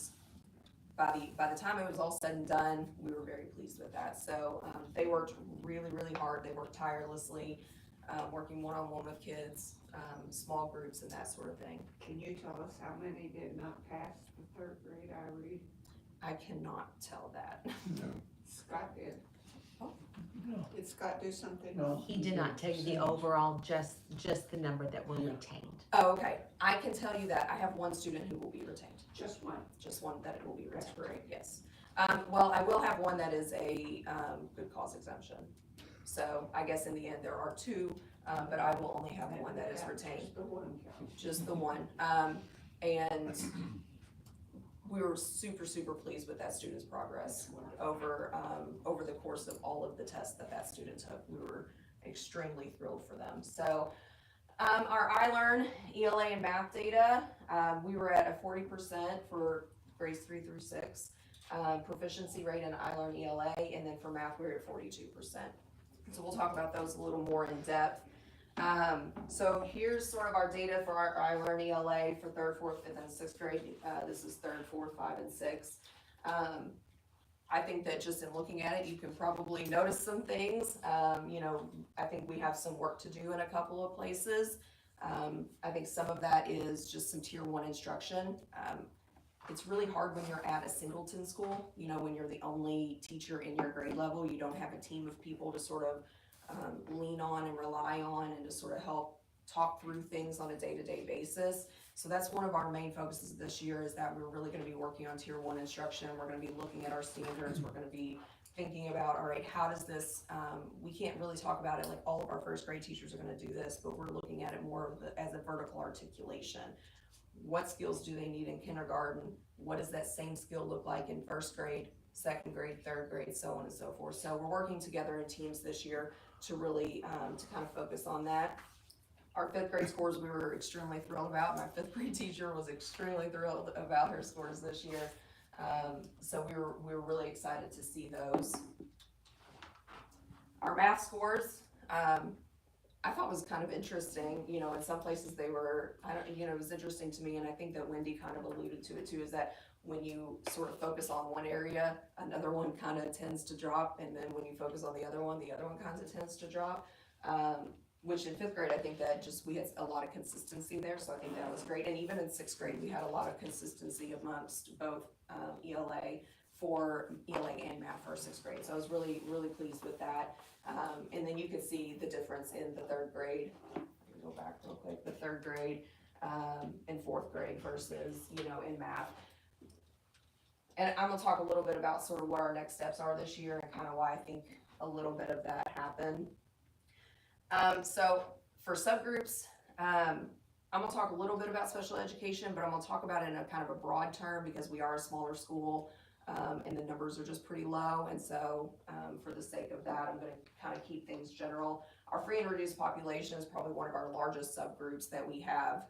by the time it was all said and done, we were very pleased with that. So they worked really, really hard. They worked tirelessly, working one-on-one with kids, small groups, and that sort of thing. Can you tell us how many did not pass the 3rd grade iRead? I cannot tell that. Scott did. Oh. Did Scott do something? No. He did not tell you the overall, just the number that were retained. Oh, okay. I can tell you that I have one student who will be retained. Just one. Just one that will be retained. That's great. Yes. Well, I will have one that is a good cause exemption. So I guess in the end there are 2, but I will only have one that is retained. Just the one. Just the one. And we were super, super pleased with that student's progress over the course of all of the tests that student took. We were extremely thrilled for them. So our iLearn, ELA, and math data, we were at a 40% for grades 3 through 6. Proficiency rate in iLearn, ELA, and then for math we were at 42%. So we'll talk about those a little more in depth. So here's sort of our data for our iLearn ELA for 3rd, 4th, 5th, and 6th grade. This is 3rd, 4th, 5, and 6. I think that just in looking at it, you can probably notice some things. You know, I think we have some work to do in a couple of places. I think some of that is just some tier 1 instruction. It's really hard when you're at a singleton school, you know, when you're the only teacher in your grade level, you don't have a team of people to sort of lean on and rely on and to sort of help talk through things on a day-to-day basis. So that's one of our main focuses this year, is that we're really gonna be working on tier 1 instruction. We're gonna be looking at our standards. We're gonna be thinking about, all right, how does this, we can't really talk about it like all of our 1st grade teachers are gonna do this, but we're looking at it more of as a vertical articulation. What skills do they need in kindergarten? What does that same skill look like in 1st grade, 2nd grade, 3rd grade, so on and so forth. So we're working together in teams this year to really, to kind of focus on that. Our 5th grade scores we were extremely thrilled about. My 5th grade teacher was extremely thrilled about her scores this year. So we were really excited to see those. Our math scores, I thought was kind of interesting. You know, in some places they were, it was interesting to me, and I think that Wendy kind of alluded to it too, is that when you sort of focus on one area, another one kind of tends to drop, and then when you focus on the other one kind of tends to drop. Which in 5th grade, I think that just, we had a lot of consistency there, so I think that was great. And even in 6th grade, we had a lot of consistency amongst both ELA and math for 6th grade. So I was really, really pleased with that. And then you could see the difference in the 3rd grade. Let me go back real quick. The 3rd grade and 4th grade versus, in math. And I'm gonna talk a little bit about sort of what our next steps are this year and kind of why I think a little bit of that happened. So for subgroups, I'm gonna talk a little bit about special education, but I'm gonna talk about it in a kind of a broad term because we are a smaller school, and the numbers are just pretty low. And so, for the sake of that, I'm gonna kind of keep things general. Our free and reduced population is probably one of our largest subgroups that we have.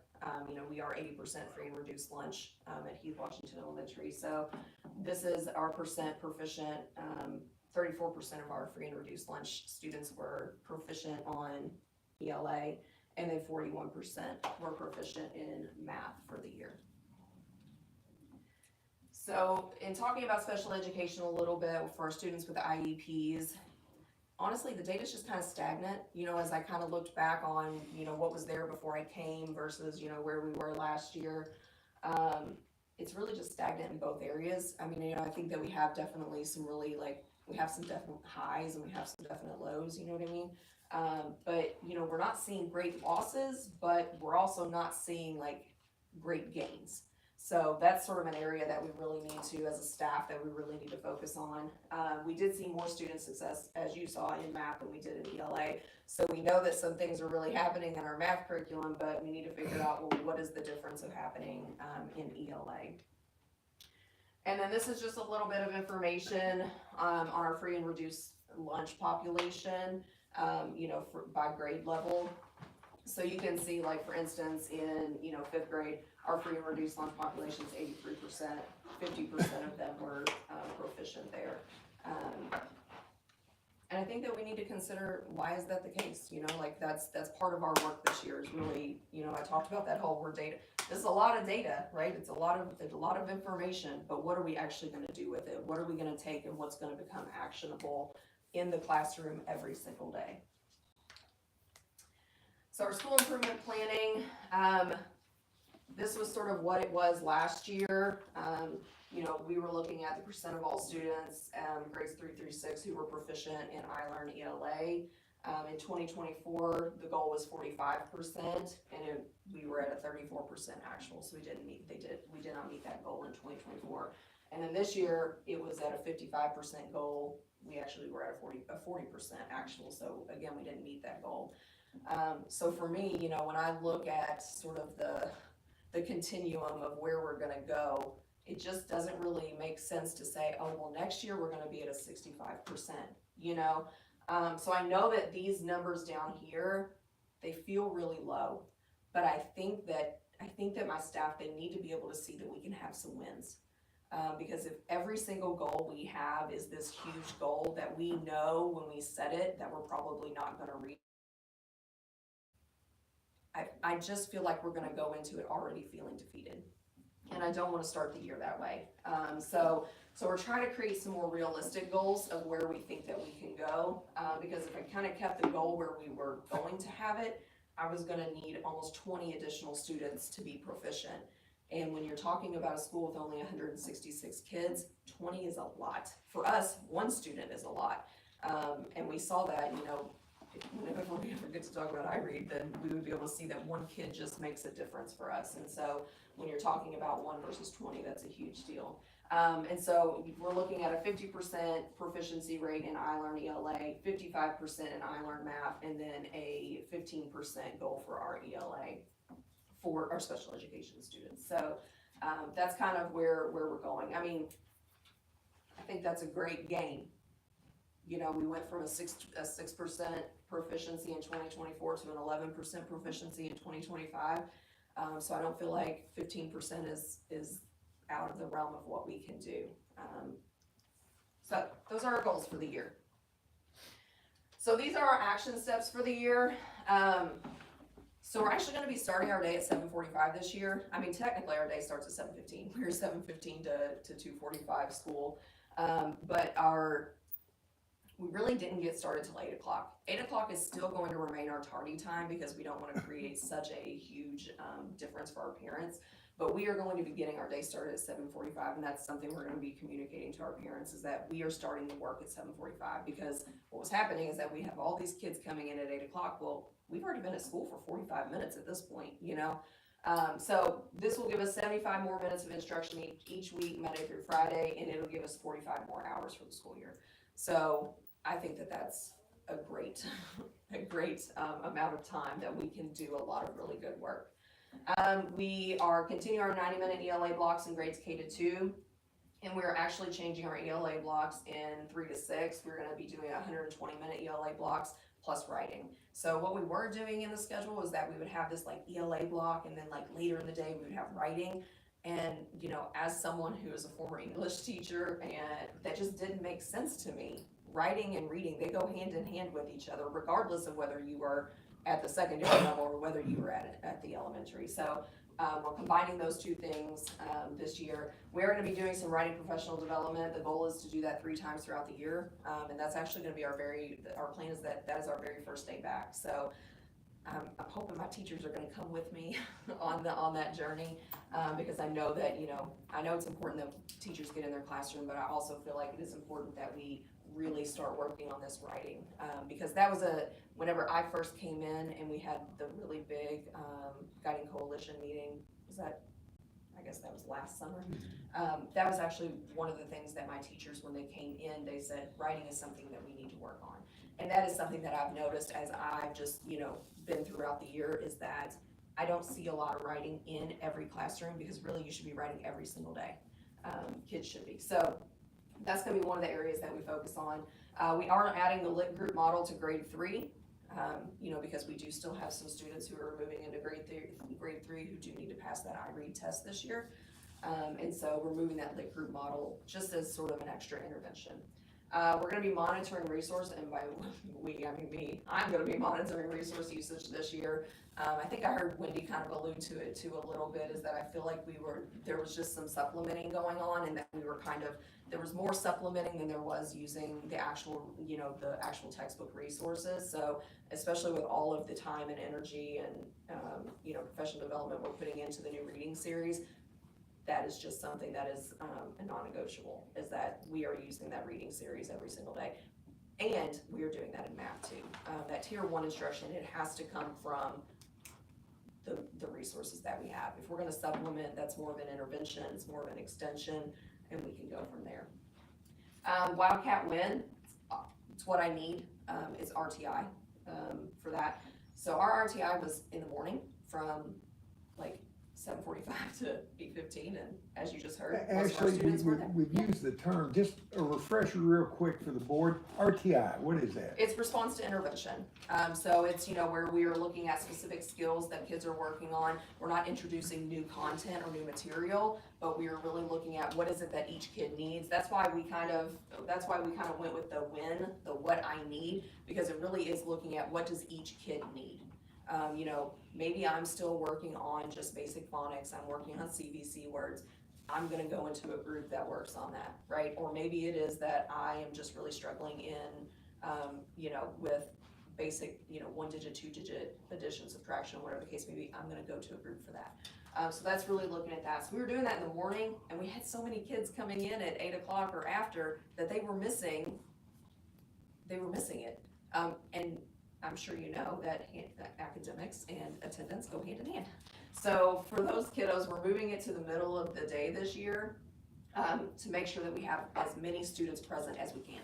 We are 80% free and reduced lunch, at Heath Washington Elementary. So this is our percent proficient, 34% of our free and reduced lunch students were proficient on ELA, and then 41% were proficient in math for the year. So in talking about special education a little bit for our students with IEPs, honestly, the data's just kind of stagnant, as I kind of looked back on, what was there before I came versus, where we were last year. It's really just stagnant in both areas. I mean, I think that we have definitely some really, we have some definite highs and we have some definite lows, you know what I mean? But, we're not seeing great losses, but we're also not seeing great gains. So that's sort of an area that we really need to, as a staff, that we really need to focus on. We did see more student success, as you saw, in math than we did in ELA. So we know that some things are really happening in our math curriculum, but we need to figure out, well, what is the difference of happening in ELA? And then this is just a little bit of information on our free and reduced lunch population, by grade level. So you can see, for instance, in 5th grade, our free and reduced lunch population is 83%. 50% of them were proficient there. And I think that we need to consider, why is that the case? That's part of our work this year is really, I talked about that whole word data. This is a lot of data, right? It's a lot of information, but what are we actually going to do with it? What are we going to take and what's going to become actionable in the classroom every single day? So our school improvement planning, this was sort of what it was last year. We were looking at the percent of all students, grades 3 through 6, who were proficient in iLearn ELA. In 2024, the goal was 45%, and we were at a 34% actual, so we did not meet that goal in 2024. And then this year, it was at a 55% goal. We actually were at a 40% actual, so again, we didn't meet that goal. So for me, when I look at sort of the continuum of where we're gonna go, it just doesn't really make sense to say, oh, well, next year we're gonna be at a 65%, So I know that these numbers down here, they feel really low, but I think that my staff, they need to be able to see that we can have some wins. Because if every single goal we have is this huge goal that we know when we set it, that we're probably not gonna reach, I just feel like we're gonna go into it already feeling defeated. And I don't wanna start the year that way. So we're trying to create some more realistic goals of where we think that we can go. Because if I kinda kept the goal where we were going to have it, I was gonna need almost 20 additional students to be proficient. And when you're talking about a school with only 166 kids, 20 is a lot. For us, one student is a lot. And we saw that, you know, whenever we ever get to talk about iRead, then we would be able to see that one kid just makes a difference for us. And so when you're talking about 1 versus 20, that's a huge deal. And so we're looking at a 50% proficiency rate in iLearn ELA, 55% in iLearn Math, and then a 15% goal for our ELA for our special education students. So that's kind of where we're going. I mean, I think that's a great gain. You know, we went from a 6% proficiency in 2024 to an 11% proficiency in 2025. So I don't feel like 15% is out of the realm of what we can do. So those are our goals for the year. So these are our action steps for the year. So we're actually gonna be starting our day at 7:45 this year. I mean, technically our day starts at 7:15. We're 7:15 to 2:45 school. But we really didn't get started till 8 o'clock. 8 o'clock is still going to remain our tardy time because we don't wanna create such a huge difference for our parents. But we are going to be getting our day started at 7:45, and that's something we're gonna be communicating to our parents, is that we are starting to work at 7:45, because what was happening is that we have all these kids coming in at 8 o'clock. Well, we've already been at school for 45 minutes at this point, you know? So this will give us 75 more minutes of instruction each week, Monday through Friday, and it'll give us 45 more hours for the school year. So I think that that's a great amount of time that we can do a lot of really good work. We are continuing our 90-minute ELA blocks in grades K to 2, and we're actually changing our ELA blocks in 3 to 6. We're gonna be doing 120-minute ELA blocks plus writing. So what we were doing in the schedule was that we would have this like ELA block, and then like later in the day we would have writing. And, you know, as someone who is a former English teacher, and that just didn't make sense to me. Writing and reading, they go hand in hand with each other, regardless of whether you are at the secondary level or whether you were at the elementary. So we're combining those two things this year. We're gonna be doing some writing professional development. The goal is to do that 3 times throughout the year. And that's actually gonna be our plan is that is our very first day back. So I'm hoping my teachers are gonna come with me on that journey, because I know that, you know, I know it's important that teachers get in their classroom, but I also feel like it is important that we really start working on this writing, because that was whenever I first came in and we had the really big Guiding Coalition meeting. I guess that was last summer. That was actually one of the things that my teachers, when they came in, they said writing is something that we need to work on. And that is something that I've noticed as I've just, you know, been throughout the year, is that I don't see a lot of writing in every classroom, because really you should be writing every single day. Kids should be. So that's gonna be one of the areas that we focus on. We are adding the lit group model to grade 3, you know, because we do still have some students who are moving into grade 3 who do need to pass that iRead test this year. And so we're moving that lit group model just as sort of an extra intervention. We're gonna be monitoring resource, and by we, I mean me, I'm gonna be monitoring resource usage this year. I think I heard Wendy kind of allude to it too a little bit, is that I feel like there was just some supplementing going on, and that we were there was more supplementing than there was using the actual, you know, the actual textbook resources. So especially with all of the time and energy and, you know, professional development we're putting into the new reading series, that is just something that is a non-negotiable, is that we are using that reading series every single day. And we are doing that in math too. That tier 1 instruction, it has to come from the resources that we have. If we're gonna supplement, that's more of an intervention, it's more of an extension, and we can go from there. Wildcat Win, it's what I need, is RTI for that. So our RTI was in the morning from like 7:45 to 8:15, and as you just heard, most of our Ashley, students were there. we've used the term, just a refresher real quick for the board, RTI, what is that? It's response to intervention. So it's, where we are looking at specific skills that kids are working on. We're not introducing new content or new material, but we are really looking at what is it that each kid needs. That's why we kind of went with the what I need, because it really is looking at what does each kid need. Maybe I'm still working on just basic phonics, I'm working on CVC words. I'm gonna go into a group that works on that, right? Or maybe it is that I am just really struggling in, with basic, 1-digit, 2-digit addition, subtraction, whatever the case may be. I'm gonna go to a group for that. So that's really looking at that. So we were doing that in the morning, and we had so many kids coming in at 8 o'clock or after that they were missing it. And I'm sure you know that academics and attendance go hand in hand. So for those kiddos, we're moving it to the middle of the day this year, to make sure that we have as many students present as we can.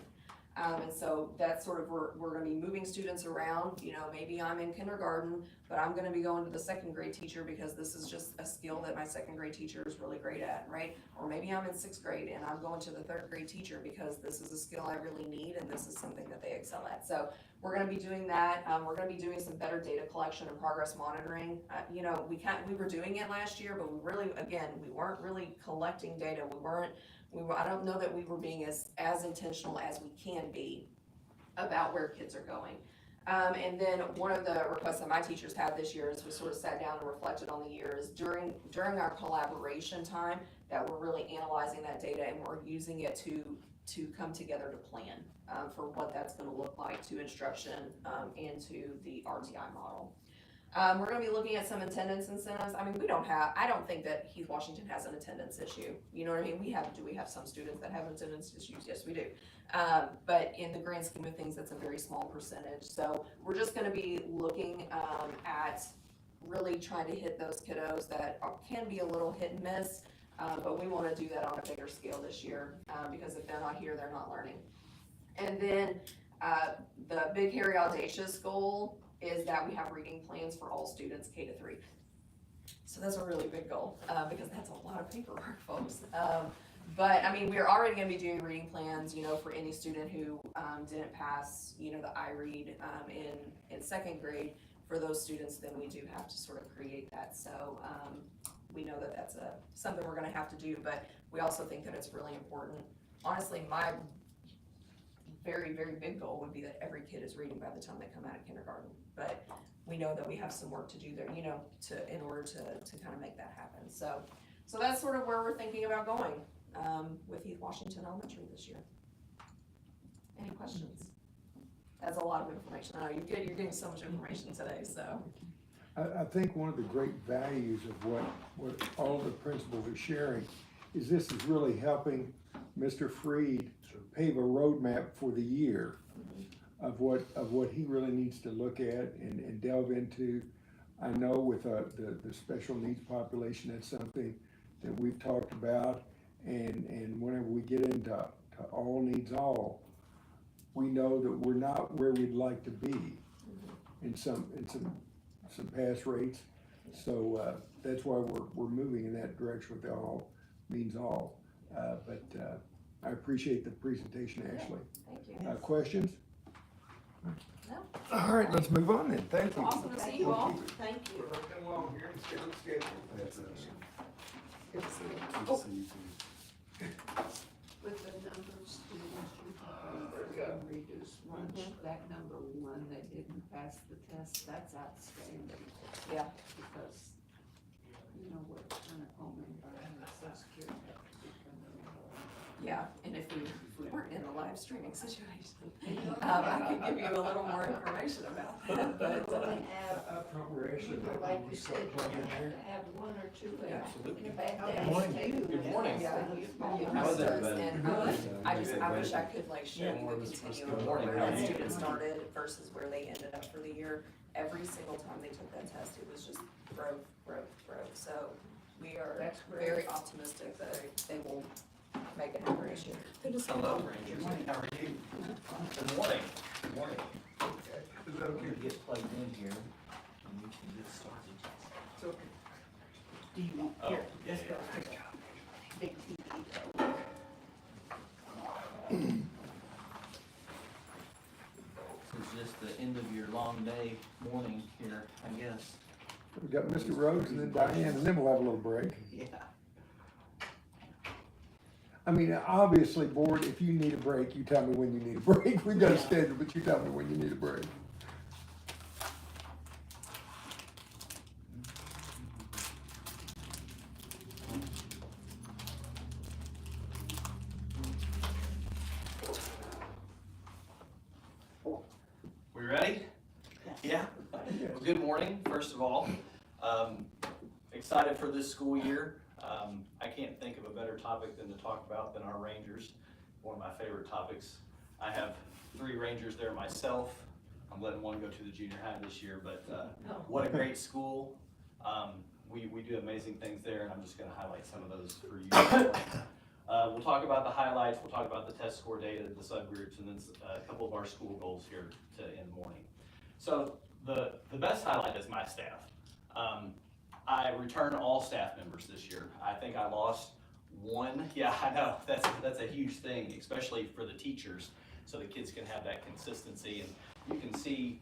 And so that's sort of, we're gonna be moving students around. Maybe I'm in kindergarten, but I'm gonna be going to the second grade teacher because this is just a skill that my second grade teacher is really great at, right? Or maybe I'm in sixth grade and I'm going to the third grade teacher because this is a skill I really need and this is something that they excel at. So we're gonna be doing that. We're gonna be doing some better data collection and progress monitoring. We were doing it last year, but we weren't really collecting data. I don't know that we were being as intentional as we can be about where kids are going. And then one of the requests that my teachers had this year is we sort of sat down and reflected on the years during our collaboration time, that we're really analyzing that data and we're using it to come together to plan for what that's gonna look like to instruction and to the RTI model. We're gonna be looking at some attendance incentives. I don't think that Heath Washington has an attendance issue. You know what I mean? Do we have some students that have attendance issues? Yes, we do. But in the grand scheme of things, that's a very small percentage. So we're just gonna be looking at really trying to hit those kiddos that can be a little hit and miss, but we wanna do that on a bigger scale this year, because if they're not here, they're not learning. And then the big, hairy, audacious goal is that we have reading plans for all students K-3. So that's a really big goal, because that's a lot of paperwork, folks. But we're already gonna be doing reading plans, for any student who didn't pass, the iRead in second grade. For those students, then we do have to sort of create that. So we know that that's something we're gonna have to do, but we also think that it's really important. Honestly, my very, very big goal would be that every kid is reading by the time they come out of kindergarten. But we know that we have some work to do there, in order to kind of make that happen. So that's sort of where we're thinking about going with Heath Washington Elementary this year. Any questions? That's a lot of information. I know you're getting so much information today, so. I think one of the great values of what all the principals are sharing is this is really helping Mr. Freed pave a roadmap for the year of what he really needs to look at and delve into. I know with the special needs population, that's something that we've talked about, and whenever we get into all needs all, we know that we're not where we'd like to be in some pass rates. So that's why we're moving in that direction with the all means all. But I appreciate the presentation, Ashley. Thank you. Questions? No. All right, let's move on then. Thank you. Awesome to see you all. Thank you. Working along here and schedule. Good to see you. Good to see you too. With the numbers, students you have reduced lunch, that number one that didn't pass the test, that's outstanding. Yeah. Because, we're kind of home environment, so security. Yeah, and if we weren't in a live streaming situation, I could give you a little more information about that, but. Like you said, you have to have one or two. Absolutely. Bad Good days morning. too. Good morning. Yeah. How is everybody? And I wish I could show you the continuum Good morning. where How are that you? student started versus where they ended up for the year. Every single time they took that test, it was just growth. So we are That's great. very optimistic that they will make it a great year. Hello, Rangers. How are you? Good morning. Good morning. Is that okay? Get plugged in here and we can get started. Do you want, Oh, here, yeah, this yeah, goes yeah. here. Big TV. It's just the end of your long day, morning here, I guess. We got Mr. Rhodes and then Diane, and then we'll have a little break. Yeah. I mean, obviously, board, if you need a break, you tell me when you need a break. We've got a schedule, but you tell me when you need a break. We ready? Yeah. Well, good morning, first of all. Excited for this school year. I can't think of a better topic than to talk about than our Rangers, one of my favorite topics. I have 3 Rangers there myself. I'm letting one go to the junior high this year, but what a great school. We do amazing things there, and I'm just gonna highlight some of those for you. We'll talk about the highlights, we'll talk about the test score data, the subgroups, and then a couple of our school goals here to end the morning. So the best highlight is my staff. I returned all staff members this year. I think I lost one. Yeah, I know, that's a huge thing, especially for the teachers, so the kids can have that consistency. And you can see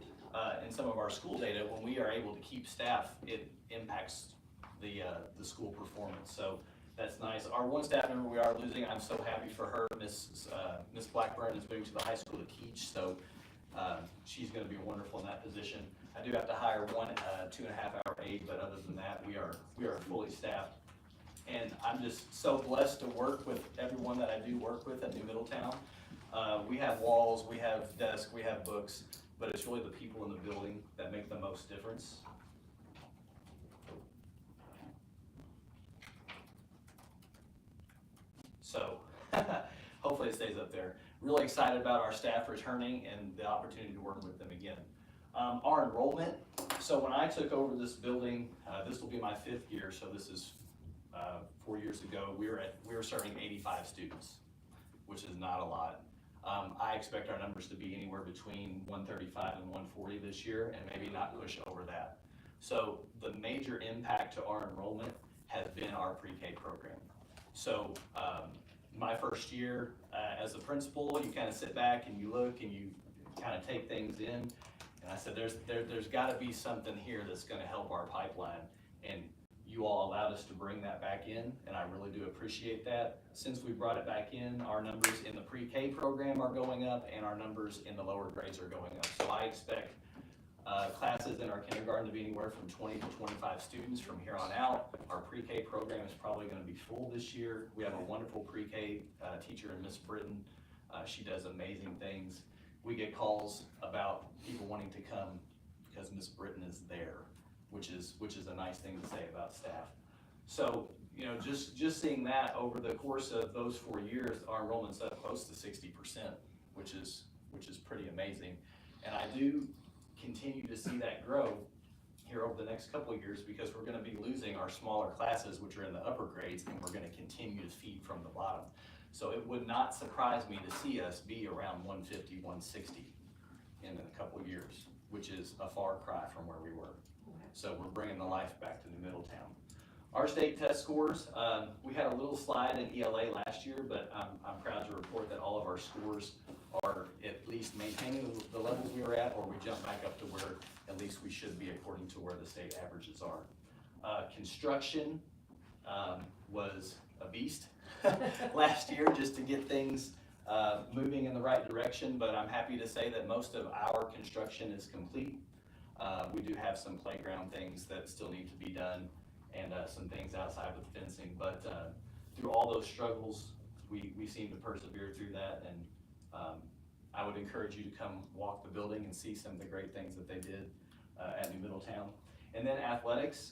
in some of our school data, when we are able to keep staff, it impacts the school performance. So that's nice. Our one staff member we are losing, I'm so happy for her. Miss Blackburn is moving to the high school to teach, so she's gonna be wonderful in that position. I do have to hire one 2.5-hour aide, but other than that, we are fully staffed. And I'm just so blessed to work with everyone that I do work with at New Middletown. We have walls, we have desks, we have books, but it's really the people in the building that make the most difference. So, hopefully it stays up there. Really excited about our staff returning and the opportunity to work with them again. Our enrollment, so when I took over this building, this will be my 5th year, so this is 4 years ago, we were serving 85 students, which is not a lot. I expect our numbers to be anywhere between 135 and 140 this year, and maybe not push over that. So the major impact to our enrollment has been our pre-K program. So my first year as a principal, you kind of sit back and you look and you kind of take things in. And I said, there's got to be something here that's going to help our pipeline. And you all allowed us to bring that back in, and I really do appreciate that. Since we brought it back in, our numbers in the pre-K program are going up, and our numbers in the lower grades are going up. So I expect classes in our kindergarten to be anywhere from 20 to 25 students from here on out. Our pre-K program is probably going to be full this year. We have a wonderful pre-K teacher in Miss Britton. She does amazing things. We get calls about people wanting to come because Miss Britton is there, which is a nice thing to say about staff. So, you know, just seeing that over the course of those 4 years, our enrollment's up close to 60%, which is pretty amazing. And I do continue to see that grow here over the next couple of years, because we're going to be losing our smaller classes, which are in the upper grades, and we're going to continue to feed from the bottom. So it would not surprise me to see us be around 150, 160 in a couple of years, which is a far cry from where we were. So we're bringing the life back to New Middletown. Our state test scores, we had a little slide in ELA last year, but I'm proud to report that all of our scores are at least maintaining the levels we were at, or we jump back up to where at least we should be according to where the state averages are. Construction was a beast last year, just to get things moving in the right direction, but I'm happy to say that most of our construction is complete. We do have some playground things that still need to be done, and some things outside with fencing, but through all those struggles, we seem to persevere through that, and I would encourage you to come walk the building and see some of the great things that they did at New Middletown. And then athletics,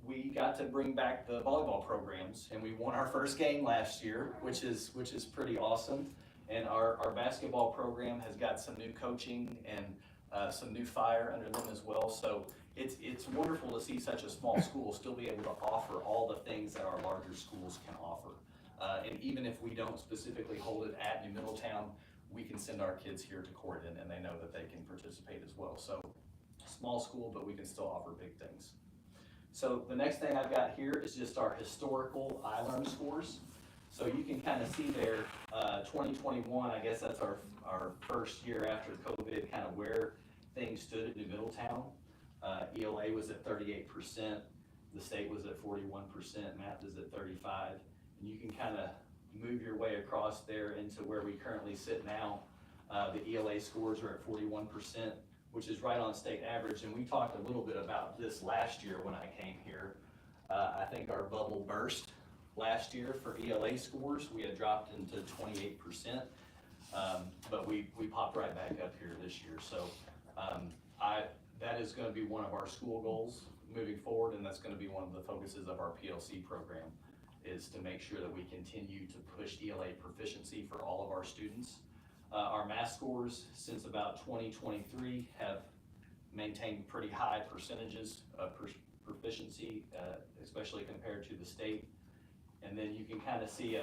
we got to bring back the volleyball programs, and we won our first game last year, which is pretty awesome. And our basketball program has got some new coaching and some new fire under them as well. So it's wonderful to see such a small school still be able to offer all the things that our larger schools can offer. And even if we don't specifically hold it at New Middletown, we can send our kids here to Corydon, and they know that they can participate as well. So small school, but we can still offer big things. So the next thing I've got here is just our historical iLearn scores. So you can kind of see there, 2021, I guess that's our first year after COVID, kind of where things stood at New Middletown. ELA was at 38%, the state was at 41%, math is at 35%. And you can kind of move your way across there into where we currently sit now. The ELA scores are at 41%, which is right on state average. And we talked a little bit about this last year when I came here. I think our bubble burst last year for ELA scores. We had dropped into 28%, but we popped right back up here this year. So that is going to be one of our school goals moving forward, and that's going to be one of the focuses of our PLC program, is to make sure that we continue to push ELA proficiency for all of our students. Our math scores since about 2023 have maintained pretty high percentages of proficiency, especially compared to the state. And then you can kind of see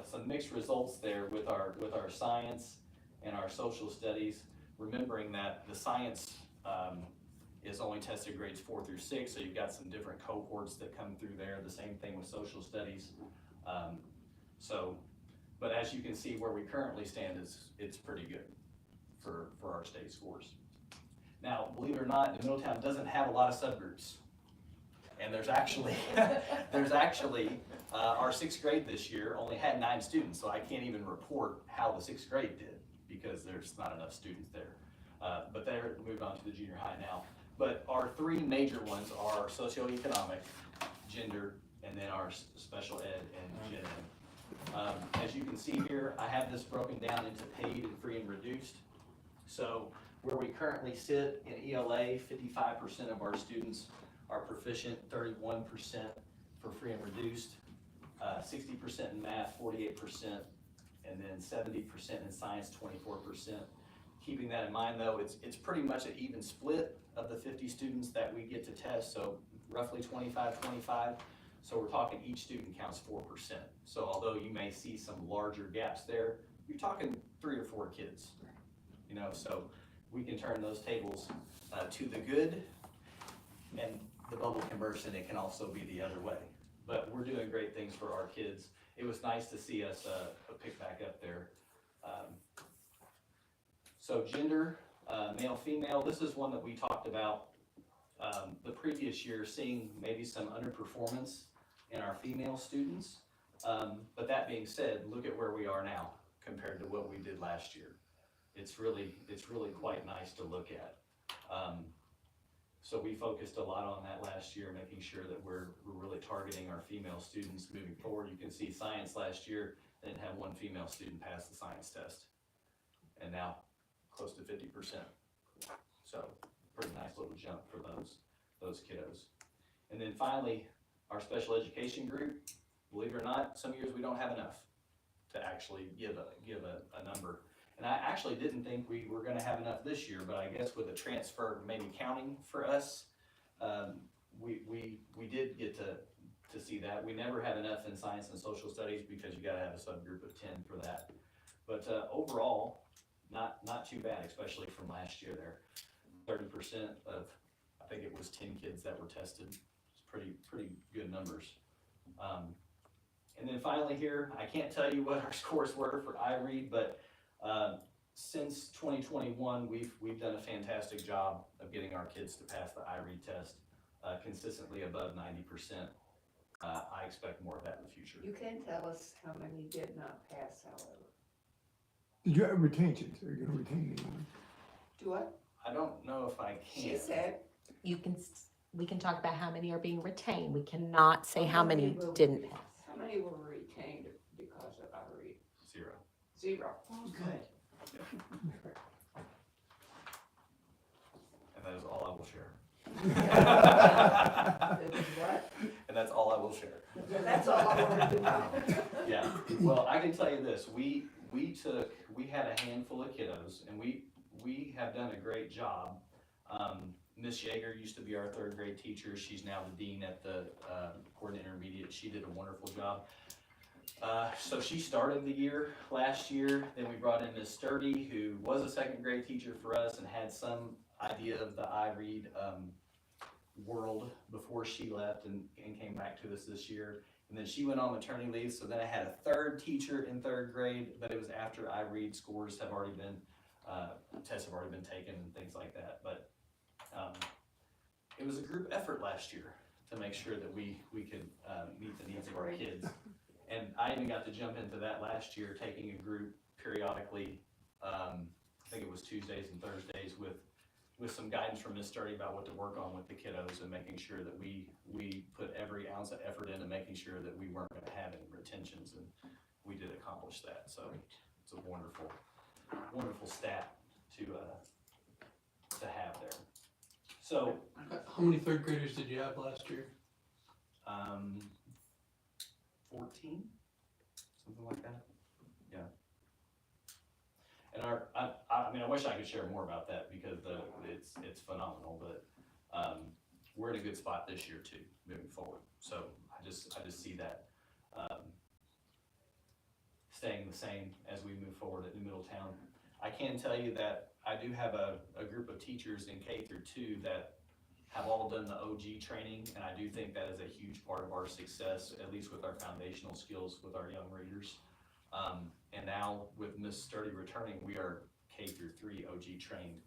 some mixed results there with our science and our social studies, remembering that the science is only tested grades 4 through 6, so you've got some different cohorts that come through there. The same thing with social studies. But as you can see, where we currently stand it's pretty good for our state scores. Now, believe it or not, New Middletown doesn't have a lot of subgroups. And there's actually, our 6th grade this year only had 9 students, so I can't even report how the 6th grade did because there's not enough students there. But they're moved on to the junior high now. But our 3 major ones are socioeconomic, gender, and then our special ed and gen ed. As you can see here, I have this broken down into paid and free and reduced. So where we currently sit in ELA, 55% of our students are proficient, 31% for free and reduced, 60% in math, 48%, and then 70% in science, 24%. Keeping that in mind though, it's pretty much an even split of the 50 students that we get to test, so roughly 25-25. So we're talking each student counts 4%. So although you may see some larger gaps there, you're talking 3 or 4 kids. You know, so we can turn those tables to the good, and the bubble can burst and it can also be the other way. But we're doing great things for our kids. It was nice to see us pick back up there. So gender, male, female, this is one that we talked about the previous year, seeing maybe some underperformance in our female students. But that being said, look at where we are now compared to what we did last year. It's really quite nice to look at. So we focused a lot on that last year, making sure that we're really targeting our female students moving forward. You can see science last year, didn't have 1 female student pass the science test. And now close to 50%. So pretty nice little jump for those kiddos. And then finally, our special education group, believe it or not, some years we don't have enough to actually give a number. And I actually didn't think we were going to have enough this year, but I guess with the transfer maybe counting for us, we did get to see that. We never had enough in science and social studies because you got to have a subgroup of 10 for that. But overall, not too bad, especially from last year there. 30% of, I think it was 10 kids that were tested. It's pretty good numbers. And then finally here, I can't tell you what our scores were for iRead, but since 2021, we've done a fantastic job of getting our kids to pass the iRead test consistently above 90%. I expect more of that in the future. You can tell us how many did not pass, however. Did you have retention? So you're gonna retain anyone? Do what? I don't know if I can. She said. We can talk about how many are being retained. We cannot say how many didn't pass. How many were retained because of iRead? 0. 0. Oh, good. And that is all I will share. What? And that's all I will share. That's all I wanted to know. Yeah, well, I can tell you this, we had a handful of kiddos, and we have done a great job. Miss Yeager used to be our 3rd grade teacher. She's now the dean at the Gordon Intermediate. She did a wonderful job. So she started the year last year. Then we brought in Miss Sturdy, who was a 2nd grade teacher for us and had some idea of the iRead world before she left and came back to us this year. And then she went on maternity leave, so then I had a third teacher in third grade, but it was after iRead scores have already been, tests have already been taken and things like that. But it was a group effort last year to make sure that we could meet the needs of our kids. And I even got to jump into that last year, taking a group periodically, I think it was Tuesdays and Thursdays with some guidance from Ms. Sturdy about what to work on with the kiddos and making sure that we put every ounce of effort into making sure that we weren't gonna have any retentions, and we did accomplish that. So it's a wonderful, wonderful stat to have there. So, How many third graders did you have last year? 14, something like that. Yeah. And I mean, I wish I could share more about that because it's phenomenal, but we're in a good spot this year too, moving forward. So I just see that staying the same as we move forward at New Middletown. I can tell you that I do have a group of teachers in K through 2 that have all done the OG training, and I do think that is a huge part of our success, at least with our foundational skills with our young readers. And now with Ms. Sturdy returning, we are K through 3 OG trained.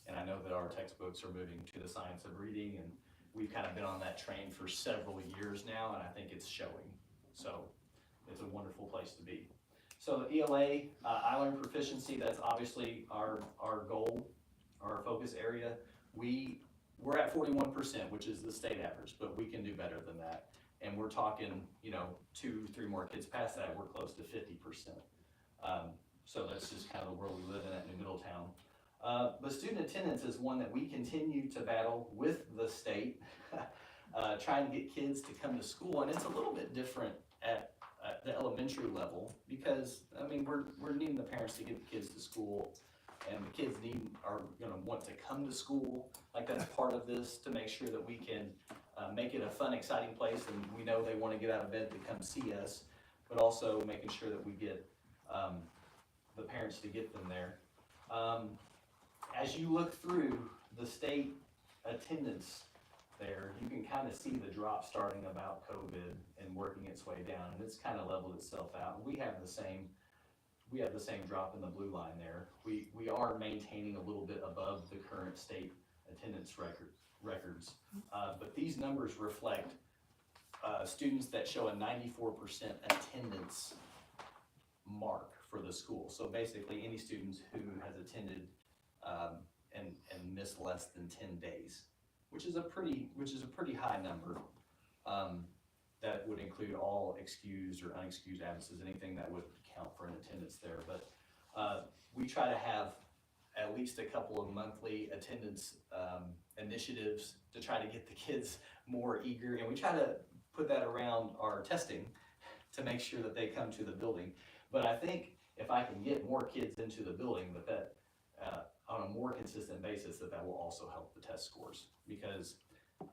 And I know that our textbooks are moving to the science of reading, and we've kind of been on that train for several years now, and I think it's showing. So it's a wonderful place to be. So the ELA, iLearn proficiency, that's obviously our goal, our focus area. We're at 41%, which is the state average, but we can do better than that. And we're talking, 2-3 more kids past that, we're close to 50%. So that's just kind of where we live in at New Middletown. But student attendance is one that we continue to battle with the state, trying to get kids to come to school. And it's a little bit different at the elementary level because, I mean, we're needing the parents to get the kids to school, and the kids are gonna want to come to school. Like, that's part of this, to make sure that we can make it a fun, exciting place, and we know they wanna get out of bed to come see us, but also making sure that we get the parents to get them there. As you look through the state attendance there, you can kind of see the drop starting about COVID and working its way down, and it's kind of leveled itself out. We have the same drop in the blue line there. We are maintaining a little bit above the current state attendance records, but these numbers reflect students that show a 94% attendance mark for the school. So basically, any students who has attended and missed less than 10 days, which is a pretty high number. That would include all excused or unexcused absences, anything that would count for an attendance there. But we try to have at least a couple of monthly attendance initiatives to try to get the kids more eager, and we try to put that around our testing to make sure that they come to the building. But I think if I can get more kids into the building, that on a more consistent basis, that will also help the test scores. Because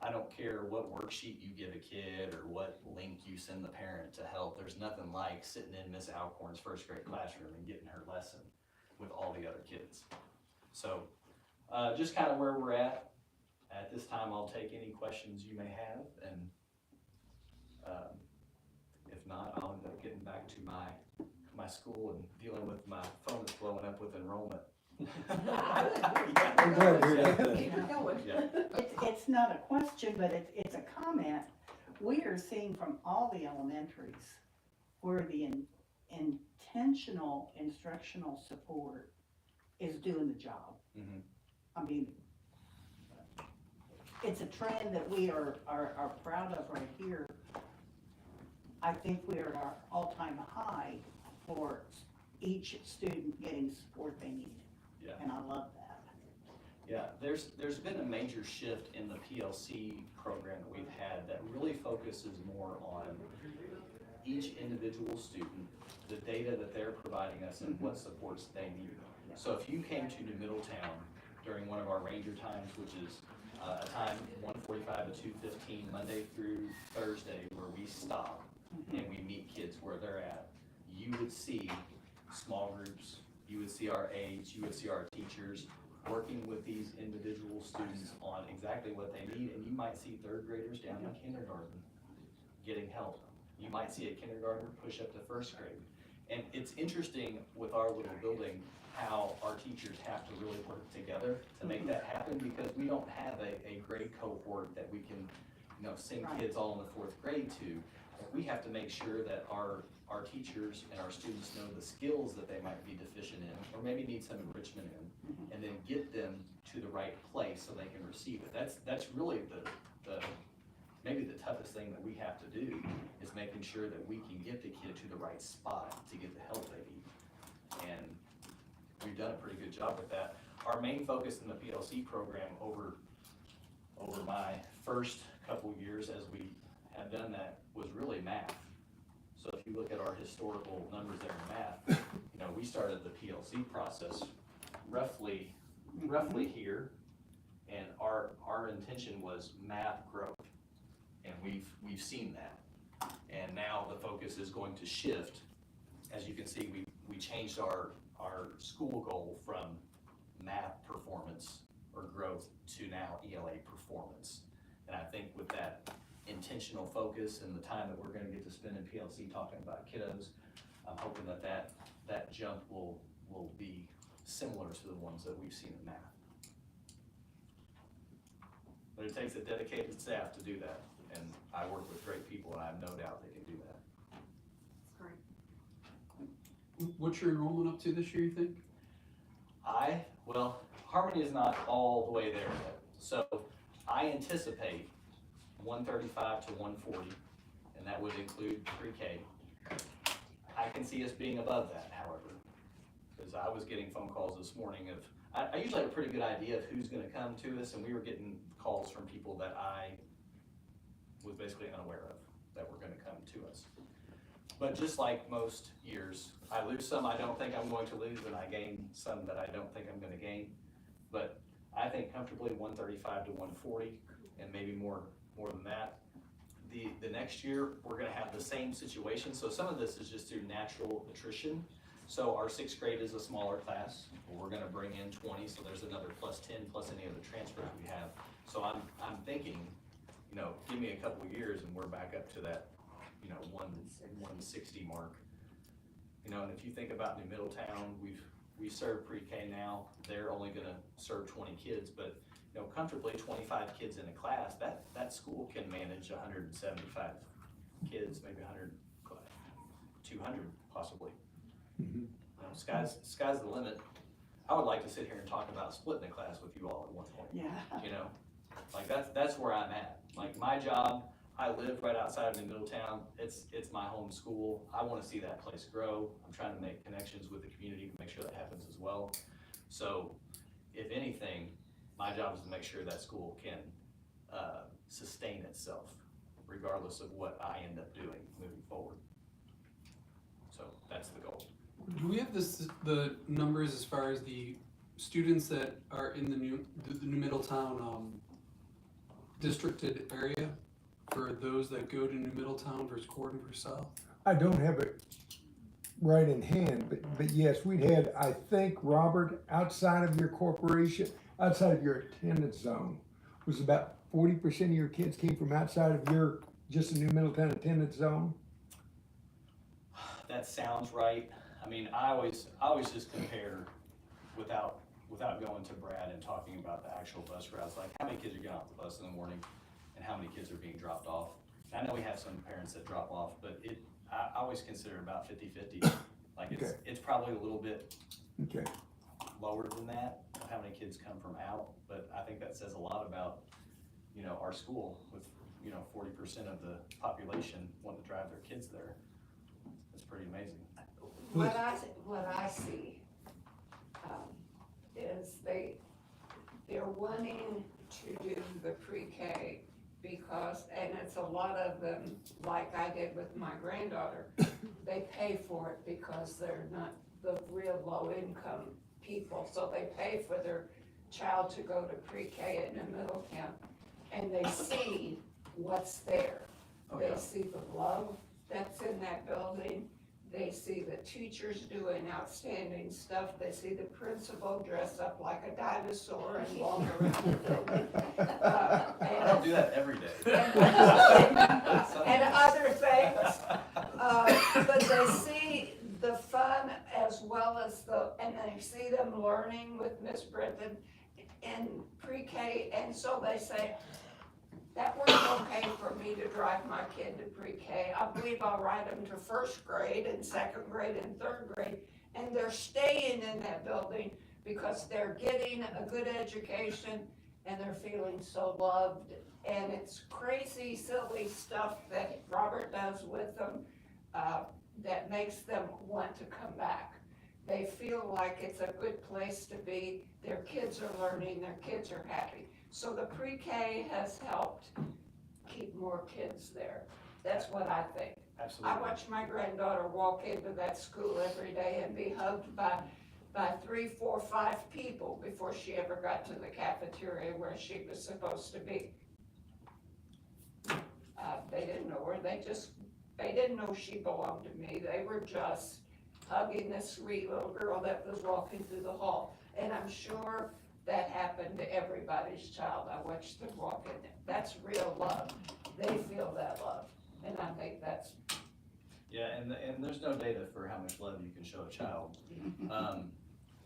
I don't care what worksheet you give a kid or what link you send the parent to help. There's nothing like sitting in Miss Alcorn's first grade classroom and getting her lesson with all the other kids. So just kind of where we're at. At this time, I'll take any questions you may have, and if not, I'll end up getting back to my school and dealing with my phone that's blowing up with enrollment. I'm glad to hear that. Keep going. Yeah. It's not a question, but it's a comment. We are seeing from all the elementaries where the intentional instructional support is doing the job. Mhm. I mean, it's a trend that we are proud of right here. I think we are at our all-time high for each student getting the support they need. Yeah. And I love that. Yeah, there's been a major shift in the PLC program that we've had that really focuses more on each individual student, the data that they're providing us, and what supports they need. So if you came to New Middletown during one of our ranger times, which is a time 1:45 to 2:15 Monday through Thursday, where we stop and we meet kids where they're at, you would see small groups, you would see our aides, you would see our teachers, working with these individual students on exactly what they need, and you might see third graders down in kindergarten getting help. You might see a kindergartner push up to first grade. And it's interesting with our little building, how our teachers have to really work together to make that happen, because we don't have a grade cohort that we can, send kids all in the fourth grade to. We have to make sure that our teachers and our students know the skills that they might be deficient in, or maybe need some enrichment in, and then get them to the right place so they can receive it. That's really the maybe the toughest thing that we have to do, is making sure that we can get the kid to the right spot to get the help they need. And we've done a pretty good job with that. Our main focus in the PLC program over my first couple years as we have done that was really math. So if you look at our historical numbers there in math, we started the PLC process roughly here, and our intention was math growth, and we've seen that. And now the focus is going to shift. As you can see, we changed our school goal from math performance or growth to now ELA performance. And I think with that intentional focus and the time that we're gonna get to spend in PLC talking about kiddos, I'm hoping that jump will be similar to the ones that we've seen in math. But it takes a dedicated staff to do that, and I work with great people, and I have no doubt they can do that. What's your enrollment up to this year, you think? Well, Harmony is not all the way there yet. So I anticipate 135 to 140, and that would include pre-K. I can see us being above that, however, because I was getting phone calls this morning of, I usually have a pretty good idea of who's gonna come to us, and we were getting calls from people that I was basically unaware of that were gonna come to us. But just like most years, I lose some I don't think I'm going to lose, and I gain some that I don't think I'm gonna gain. But I think comfortably 135 to 140, and maybe more than that. The next year, we're gonna have the same situation. So some of this is just through natural attrition. So our sixth grade is a smaller class. We're gonna bring in 20, so there's another plus 10, plus any other transfers we have. So I'm thinking, give me a couple of years and we're back up to that, 160 mark. And if you think about New Middletown, we serve pre-K now. They're only gonna serve 20 kids, but comfortably 25 kids in a class, that school can manage 175 kids, maybe 100, 200 possibly. Sky's the limit. I would like to sit here and talk about splitting a class with you all at one point. Yeah. Like that's where I'm at. Like my job, I live right outside of New Middletown. It's my home school. I want to see that place grow. I'm trying to make connections with the community to make sure that happens as well. So if anything, my job is to make sure that school can sustain itself regardless of what I end up doing moving forward. So that's the goal. Do we have the numbers as far as the students that are in the New Middletown districted area, for those that go to New Middletown versus Gordon versus South? I don't have it right in hand, but yes, we'd had, I think, Robert, outside of your corporation, outside of your attendance zone, was about 40% of your kids came from outside of your, just the New Middletown attendance zone? That sounds right. I mean, I always just compare without going to Brad and talking about the actual bus routes, like how many kids are getting off the bus in the morning and how many kids are being dropped off. And I know we have some parents that drop off, but I always consider it about 50-50. Like it's probably a little bit lower than that, of how many kids come from out, but I think that says a lot about, our school with, 40% of the population wanting to drive their kids there. It's pretty amazing. What I see is they're wanting to do the pre-K because, and it's a lot of them, like I did with my granddaughter, they pay for it because they're not the real low income people, so they pay for their child to go to pre-K in the Middletown, and they see what's there. They see the love that's in that building. They see the teachers doing outstanding stuff. They see the principal dress up like a dinosaur and walk around the building. I don't do that every day. And other things. But they see the fun as well as and they see them learning with Miss Brenton in pre-K, and so they say, that works okay for me to drive my kid to pre-K. I believe I'll ride them to first grade and second grade and third grade. And they're staying in that building because they're getting a good education and they're feeling so loved. And it's crazy, silly stuff that Robert does with them that makes them want to come back. They feel like it's a good place to be. Their kids are learning, their kids are happy. So the pre-K has helped keep more kids there. That's what I think. Absolutely. I watch my granddaughter walk into that school every day and be hugged by 3, 4, 5 people before she ever got to the cafeteria where she was supposed to be. They didn't know her. They didn't know she belonged to me. They were just hugging this sweet little girl that was walking through the hall. And I'm sure that happened to everybody's child. I watched them walk in there. That's real love. They feel that love. And I think that's. Yeah, and there's no data for how much love you can show a child.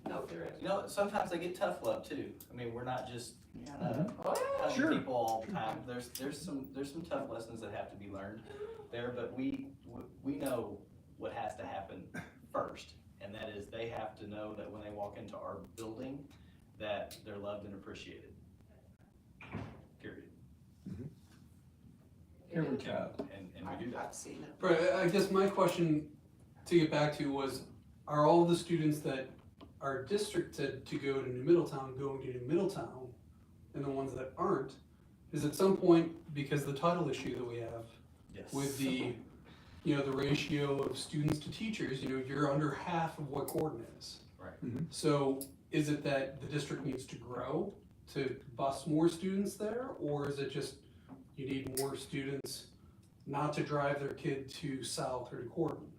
No, there isn't. You know, sometimes they get tough love too. I mean, we're not just hugging Sure. people all the time. There's some tough lessons that have to be learned there, but we know what has to happen first, and that is they have to know that when they walk into our building, that they're loved and appreciated. Period. Every child. And we do that. I've seen it. Right, I guess my question to get back to was, are all the students that our district said to go to New Middletown going to New Middletown, and the ones that aren't, is at some point, because the title issue that we have Yes. with the, the ratio of students to teachers, you're under half of what Gordon is. Right. So is it that the district needs to grow to bus more students there, or is it just you need more students not to drive their kid to South or to Gordon?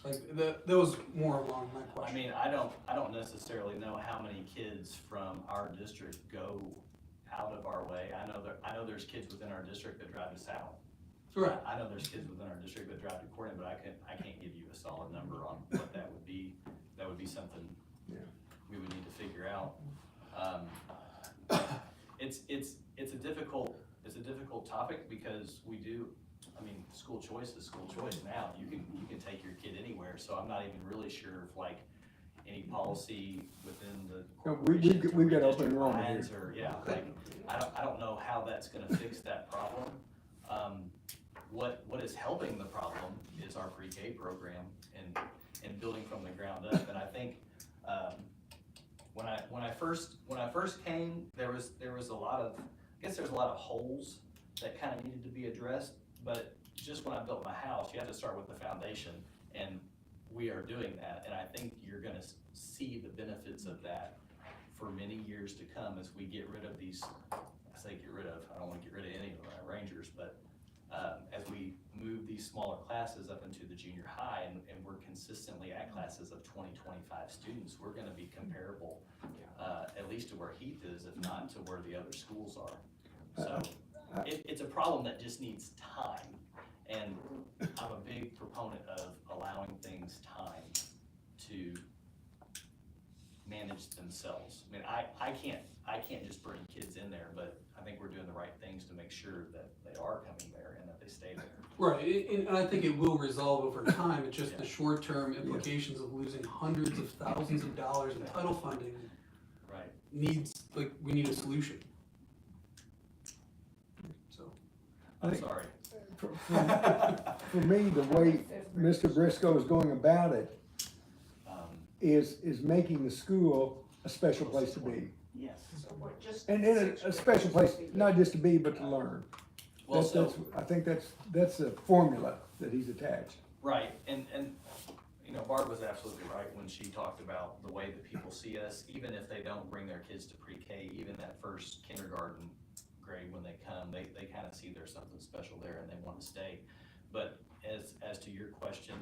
Like that was more along my I question. mean, I don't necessarily know how many kids from our district go out of our way. I know there's kids within our district that drive to South. Right. I know there's kids within our district that drive to Corning, but I can't give you a solid number on what that would be. That would be something we would need to figure out. It's a difficult topic because school choice is school choice now. You can take your kid anywhere, so I'm not even really sure if like any policy within the No, corporation we've got to open redistrict enrollment lines here. or, I don't know how that's gonna fix that problem. What is helping the problem is our pre-K program and building from the ground up. And I think, when I first came, there was a lot of holes that kind of needed to be addressed. But just when I built my house, you have to start with the foundation, and we are doing that. And I think you're gonna see the benefits of that for many years to come as we get rid of these. I say get rid of. I don't want to get rid of any of our Rangers, but as we move these smaller classes up into the junior high, and we're consistently at classes of 20, 25 students, we're gonna be comparable, at least to where Heath is, if not to where the other schools are. So it's a problem that just needs time, and I'm a big proponent of allowing things time to manage themselves. I mean, I can't just bring kids in there, but I think we're doing the right things to make sure that they are coming there and that they stay there. Right, and I think it will resolve over time. It's just the short-term implications of losing hundreds of thousands of dollars in title funding. Right. We need a solution. So. I'm sorry. For me, the way Mr. Briscoe is going about it is making the school a special place to be. Yes. So we're just. And a special place, not just to be, but to learn. Well, I think that's a formula that he's attached. right, and Barb was absolutely right when she talked about the way that people see us, even if they don't bring their kids to pre-K, even that first kindergarten grade when they come, they kind of see there's something special there and they want to stay. But as to your question,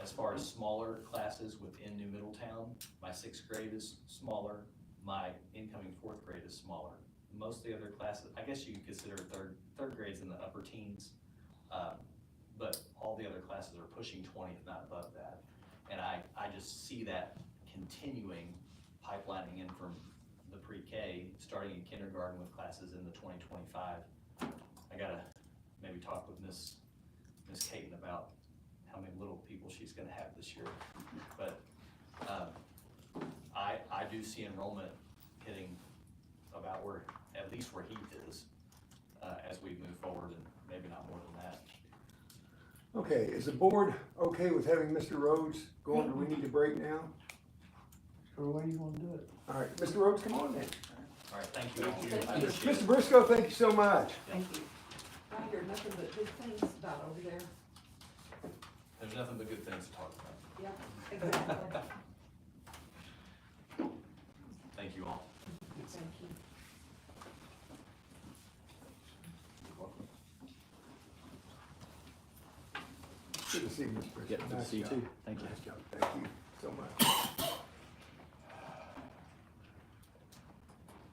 as far as smaller classes within New Middletown, my sixth grade is smaller, my incoming fourth grade is smaller. Most of the other classes, I guess you could consider third grades in the upper teens, but all the other classes are pushing 20, if not above that. And I just see that continuing, pipelining in from the pre-K, starting in kindergarten with classes in the 2025. I gotta maybe talk with Miss Caton about how many little people she's gonna have this year. But I do see enrollment hitting about where, at least where Heath is, as we move forward, and maybe not more than that. Okay, is the board okay with having Mr. Rhodes go on? Do we need a break now? Whichever way you wanna do it. All right, Mr. Rhodes, come on then. All right, thank you. I appreciate Mr. it. Briscoe, thank you so much. Thank you. I hear nothing but good things about over there. There's nothing but good things to talk about. Yeah, exactly. Thank you all. Thank you. Good to see you, Mr. Briscoe. Yeah, good to Nice see you job. too. Thank you. Nice job. Thank you so much.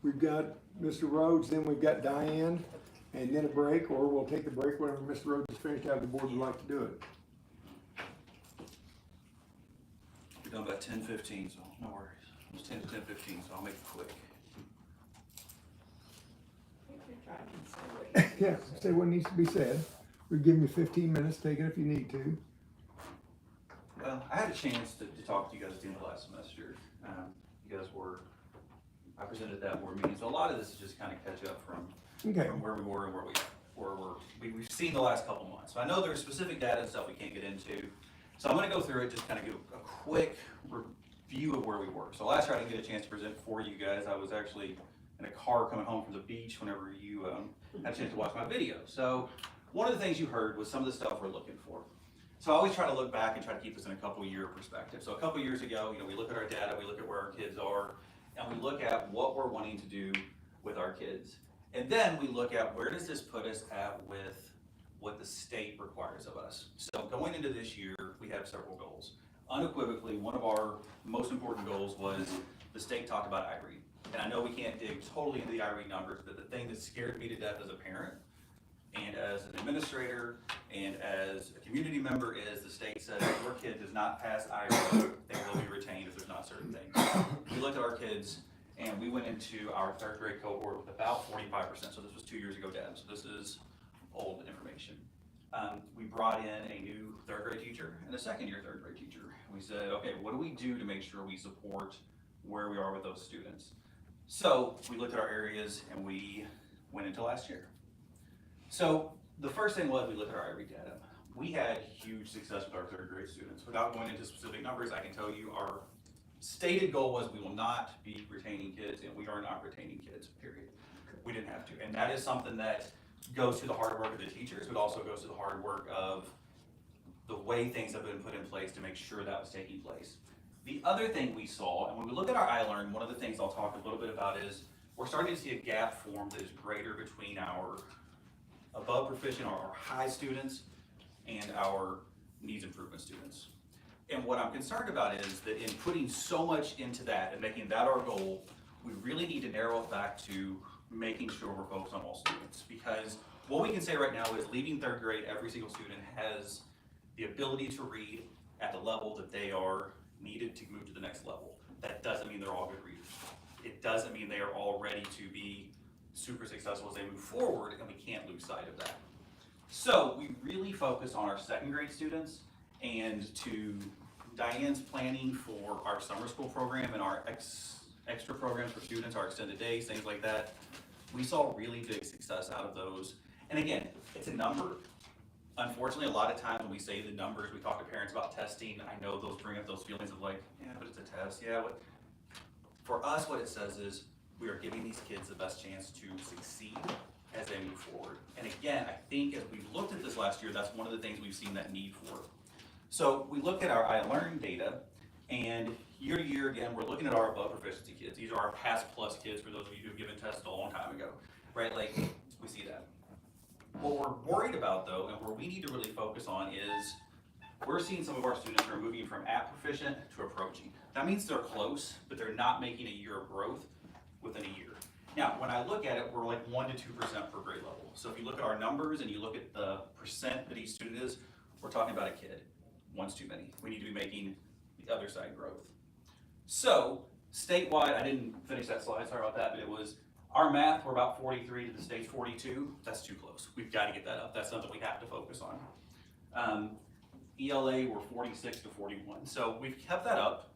We've got Mr. Rhodes, then we've got Diane, and then a break, or we'll take the break whenever Mr. Rhodes is finished, how the board would like to do it. We're done by 10:15, so no worries. It's 10 to 10:15, so I'll make it quick. Yeah, say what needs to be said. We've given you 15 minutes, take it if you need to. Well, I had a chance to talk to you guys at the end of last semester. You guys I presented at that board meeting, so a lot of this is just kind of catch up from where we were and we've seen the last couple months. So I know there's specific data and stuff we can't get into. So I'm gonna go through it, just kind of give a quick review of where we were. So last year I didn't get a chance to present for you guys. I was actually in a car coming home from the beach whenever you had a chance to watch my video. So one of the things you heard was some of the stuff we're looking for. So I always try to look back and try to keep this in a couple year perspective. So a couple years ago, we look at our data, we look at where our kids are, and we look at what we're wanting to do with our kids. And then we look at where does this put us at with what the state requires of us. So going into this year, we have several goals. Unequivocally, one of our most important goals was the state talked about iRead. And I know we can't dig totally into the iRead numbers, but the thing that scared me to death as a parent and as an administrator and as a community member is the state said if your kid does not pass iRead, they will be retained if there's not certain things. We looked at our kids and we went into our third grade cohort with about 45%. So this was 2 years ago, Deb. So this is old information. We brought in a new third grade teacher and a second year third grade teacher. We said, okay, what do we do to make sure we support where we are with those students? So we looked at our areas and we went into last year. So the first thing was we looked at our iRead data. We had huge success with our third grade students. Without going into specific numbers, I can tell you our stated goal was we will not be retaining kids, and we are not retaining kids, period. We didn't have to. And that is something that goes to the hard work of the teachers, but also goes to the hard work of the way things have been put in place to make sure that was taking place. The other thing we saw, and when we look at our iLearn, one of the things I'll talk a little bit about is we're starting to see a gap form that is greater between our above proficient or our high students and our needs improvement students. And what I'm concerned about is that in putting so much into that and making that our goal, we really need to narrow it back to making sure we're focused on all students. Because what we can say right now is leaving third grade, every single student has the ability to read at the level that they are needed to move to the next level. That doesn't mean they're all good readers. It doesn't mean they are all ready to be super successful as they move forward, and we can't lose sight of that. So we really focus on our second grade students, and to Diane's planning for our summer school program and our extra programs for students, our extended days, things like that, we saw really big success out of those. And again, it's a number. Unfortunately, a lot of times when we say the numbers, we talk to parents about testing. I know those bring up those feelings of like, yeah, but it's a test. Yeah, what? For us, what it says is we are giving these kids the best chance to succeed as they move forward. And again, I think as we looked at this last year, that's one of the things we've seen that need for. So we look at our iLearn data, and year to year, again, we're looking at our above proficiency kids. These are our Pass Plus kids for those of you who've given tests a long time ago, right? Like, we see that. What we're worried about though, and where we need to really focus on is, we're seeing some of our students who are moving from at proficient to approaching. That means they're close, but they're not making a year of growth within a year. Now, when I look at it, we're like 1 to 2% per grade level. So if you look at our numbers and you look at the percent that each student is, we're talking about a kid. One's too many. We need to be making the other side growth. So statewide, I didn't finish that slide, sorry about that, but it was our math, we're about 43 to the state's 42. That's too close. We've got to get that up. That's something we have to focus on. ELA, we're 46 to 41. So we've kept that up.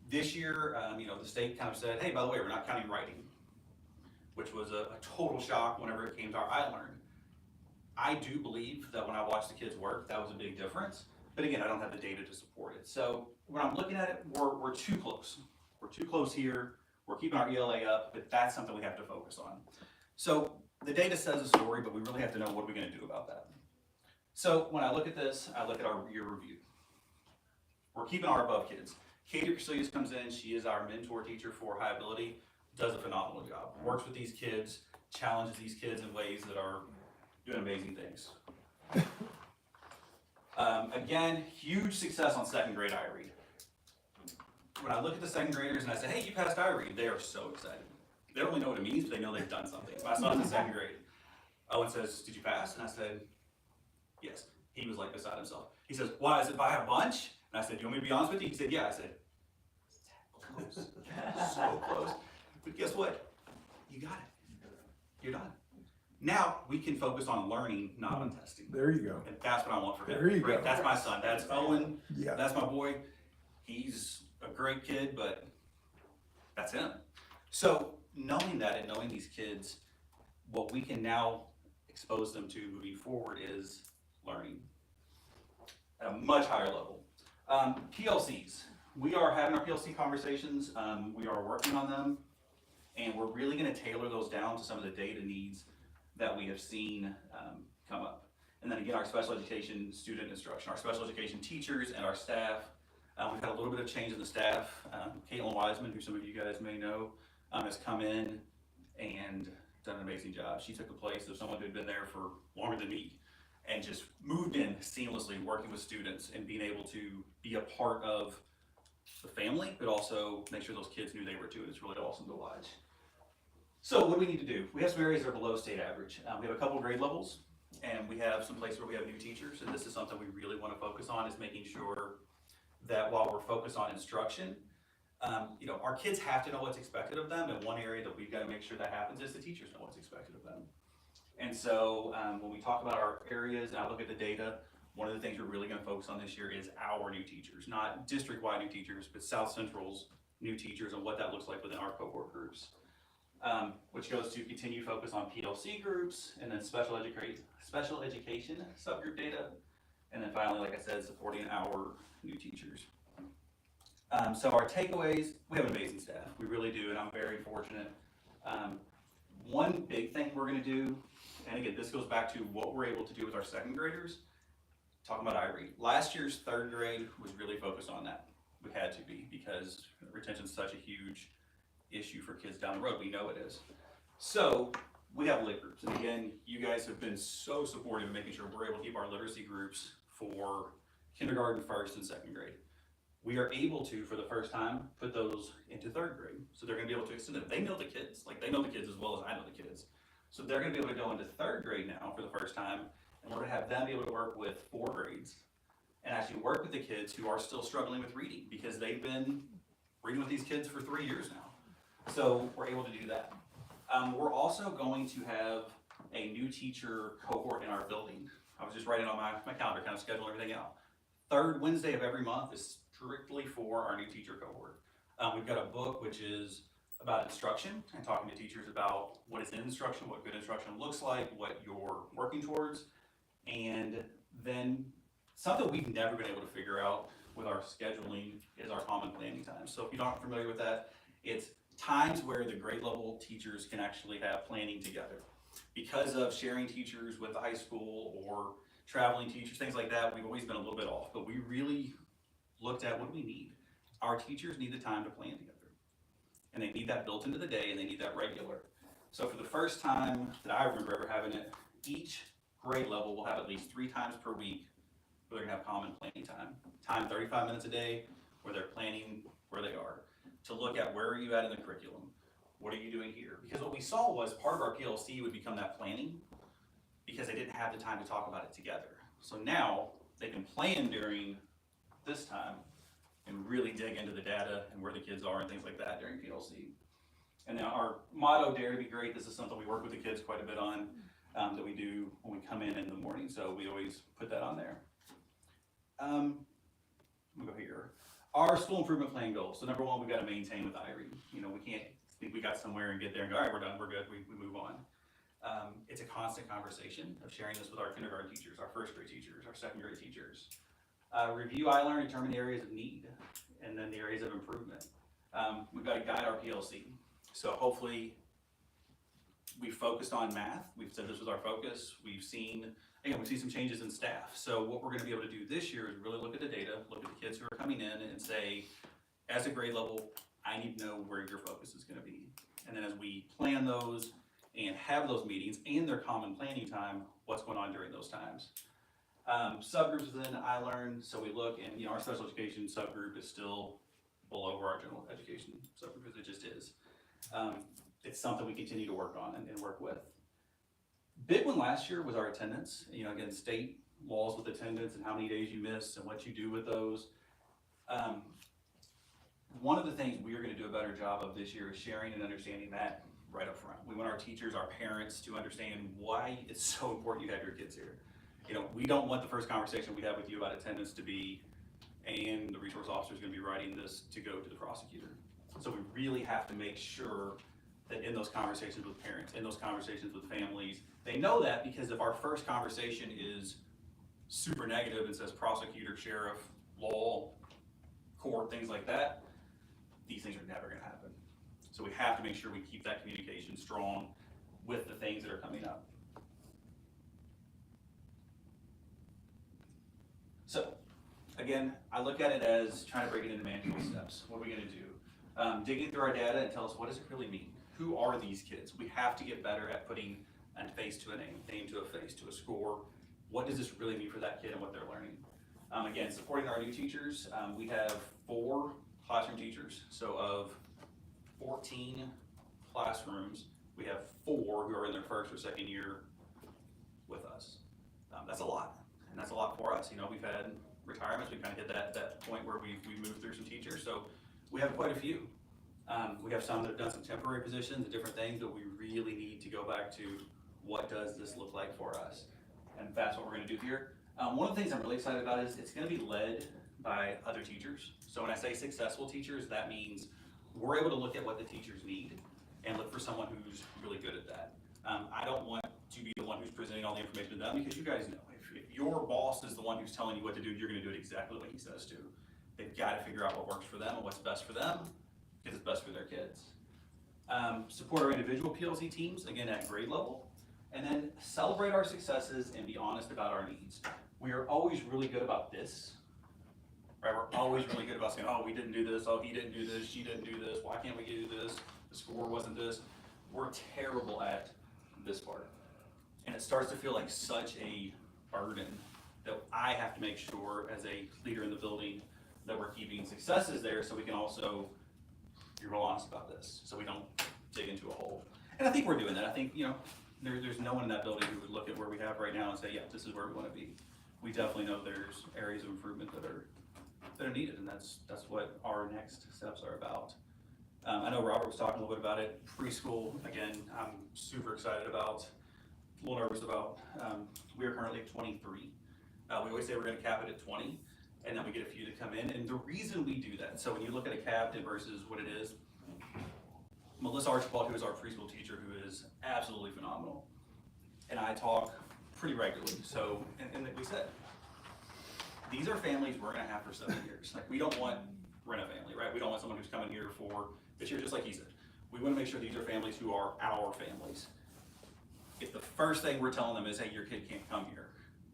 This year, the state kind of said, hey, by the way, we're not counting writing, which was a total shock whenever it came to our iLearn. I do believe that when I watched the kids work, that was a big difference. But again, I don't have the data to support it. So when I'm looking at it, we're too close. We're too close here. We're keeping our ELA up, but that's something we have to focus on. So the data says a story, but we really have to know what are we going to do about that. So when I look at this, I look at our year review. We're keeping our above kids. Katie Priscillius comes in. She is our mentor teacher for High Ability. Does a phenomenal job. Works with these kids, challenges these kids in ways that are doing amazing things. Again, huge success on second grade iRead. When I look at the second graders and I say, hey, you passed iRead, they are so excited. They don't really know what it means, but they know they've done something. My son's in second grade. Owen says, did you pass? And I said, yes. He was like beside himself. He says, why? I said, by a bunch? And I said, do you want me to be honest with you? He said, yeah. I said, close. So close. But guess what? You got it. You're done. Now we can focus on learning, not on testing. There you go. And that's what I want for him. There you go. That's my son. That's Owen. Yeah. That's my boy. He's a great kid, but that's him. So knowing that and knowing these kids, what we can now expose them to moving forward is learning at a much higher level. PLCs. We are having our PLC conversations. We are working on them, and we're really going to tailor those down to some of the data needs that we have seen come up. And then again, our special education student instruction, our special education teachers and our staff. We've had a little bit of change in the staff. Caitlin Wiseman, who some of you guys may know, has come in and done an amazing job. She took the place of someone who had been there for longer than me and just moved in seamlessly, working with students and being able to be a part of the family, but also make sure those kids knew they were too. It's really awesome to watch. So what do we need to do? We have some areas that are below state average. We have a couple grade levels, and we have some places where we have new teachers, and this is something we really want to focus on, is making sure that while we're focused on instruction, our kids have to know what's expected of them, and one area that we've got to make sure that happens is the teachers know what's expected of them. And so when we talk about our areas and I look at the data, one of the things we're really going to focus on this year is our new teachers, not district-wide new teachers, but South Central's new teachers and what that looks like within our cohort groups. Which goes to continue focus on PLC groups and then special education subgroup data. And then finally, like I said, supporting our new teachers. So our takeaways, we have an amazing staff. We really do, and I'm very fortunate. One big thing we're gonna do, and again, this goes back to what we're able to do with our second graders, talking about iRead. Last year's third grade was really focused on that. We had to be, because retention is such a huge issue for kids down the road. We know it is. So we have lit groups, and again, you guys have been so supportive in making sure we're able to keep our literacy groups for kindergarten, first, and second grade. We are able to, for the first time, put those into third grade. So they're gonna be able to extend it. They know the kids, like they know the kids as well as I know the kids. So they're gonna be able to go into third grade now for the first time, and we're gonna have them be able to work with 4 grades and actually work with the kids who are still struggling with reading, because they've been reading with these kids for 3 years now. So we're able to do that. We're also going to have a new teacher cohort in our building. I was just writing on my calendar, kind of scheduling everything out. Third Wednesday of every month is strictly for our new teacher cohort. We've got a book which is about instruction and talking to teachers about what is in instruction, what good instruction looks like, what you're working towards, and then something we've never been able to figure out with our scheduling is our common planning time. So if you're not familiar with that, it's times where the grade level teachers can actually have planning together. Because of sharing teachers with the high school or traveling teachers, things like that, we've always been a little bit off, but we really looked at what do we need. Our teachers need the time to plan together, and they need that built into the day, and they need that regular. So for the first time that I remember ever having it each grade level will have at least 3 times per week where they're gonna have common planning time 35 minutes a day, where they're planning where they are, to look at where are you at in the curriculum, what are you doing here? Because what we saw was part of our PLC would become that planning, because they didn't have the time to talk about it together. So now they can plan during this time and really dig into the data and where the kids are and things like that during PLC. And then our motto, Dare to Be Great, this is something we work with the kids quite a bit on, that we do when we come in the morning, so we always put that on there. We'll go here. Our school improvement plan goals. So number 1, we gotta maintain with Irie. You know, we can't think we got somewhere and get there and go, all right, we're done, we're good, we move on. It's a constant conversation of sharing this with our kindergarten teachers, our first grade teachers, our second grade teachers. Review iLearn, determine the areas of need, and then the areas of improvement. We've got to guide our PLC. So hopefully we focused on math. We've said this was our focus. We've seen some changes in staff. So what we're going to be able to do this year is really look at the data, look at the kids who are coming in and say, as a grade level, I need to know where your focus is going to be. And then as we plan those and have those meetings and their common planning time, what's going on during those times. Subgroups within iLearn, so we look, and our special education subgroup is still below our general education subgroup, because it just is. It's something we continue to work on and work with. Big one last year was our attendance. Again, state laws with attendance and how many days you miss and what you do with those. One of the things we are going to do a better job of this year is sharing and understanding that right up front. We want our teachers, our parents to understand why it's so important you have your kids here. We don't want the first conversation we have with you about attendance to be, and the resource officer is going to be writing this to go to the prosecutor. So we really have to make sure that in those conversations with parents, in those conversations with families, they know that, because if our first conversation is super negative and says prosecutor, sheriff, law, court, things like that, these things are never going to happen. So we have to make sure we keep that communication strong with the things that are coming up. So, again, I look at it as trying to break it into manageable steps. What are we going to do? Digging through our data and tell us, what does it really mean? Who are these kids? We have to get better at putting a face to a name to a face, to a score. What does this really mean for that kid and what they're learning? Again, supporting our new teachers, we have 4 classroom teachers. So of 14 classrooms, we have 4 who are in their first or second year with us. That's a lot. And that's a lot for us. We've had retirements. We kind of hit that point where we moved through some teachers. So we have quite a few. We have some that have done some temporary positions and different things, but we really need to go back to what does this look like for us? And that's what we're going to do here. One of the things I'm really excited about is it's going to be led by other teachers. So when I say successful teachers, that means we're able to look at what the teachers need and look for someone who's really good at that. I don't want to be the one who's presenting all the information to them, because you guys know, if your boss is the one who's telling you what to do, you're going to do it exactly the way he says to. They've got to figure out what works for them and what's best for them, because it's best for their kids. Support our individual PLC teams, again at grade level, and then celebrate our successes and be honest about our needs. We are always really good about this, right? We're always really good about saying, oh, we didn't do this, oh, he didn't do this, she didn't do this, why can't we do this, the score wasn't this. We're terrible at this part. And it starts to feel like such a burden that I have to make sure as a leader in the building that we're keeping successes there, so we can also be real honest about this, so we don't dig into a hole. And I think we're doing that. I think, there's no one in that building who would look at where we have right now and say, yeah, this is where we want to be. We definitely know there's areas of improvement that are needed, and that's what our next steps are about. I know Robert was talking a little bit about it. Preschool, again, I'm super excited about, a little nervous about. We are currently at 23. We always say we're going to cap it at 20, and then we get a few to come in. And the reason we do that, so when you look at a capped versus what it is, Melissa Archibald, who is our preschool teacher, who is absolutely phenomenal, and I talk pretty regularly. So, and like we said, these are families we're going to have for 7 years. Like, we don't want rent a family, right? We don't want someone who's coming here for this year, just like he said. We want to make sure these are families who are our families. If the first thing we're telling them is, hey, your kid can't come here,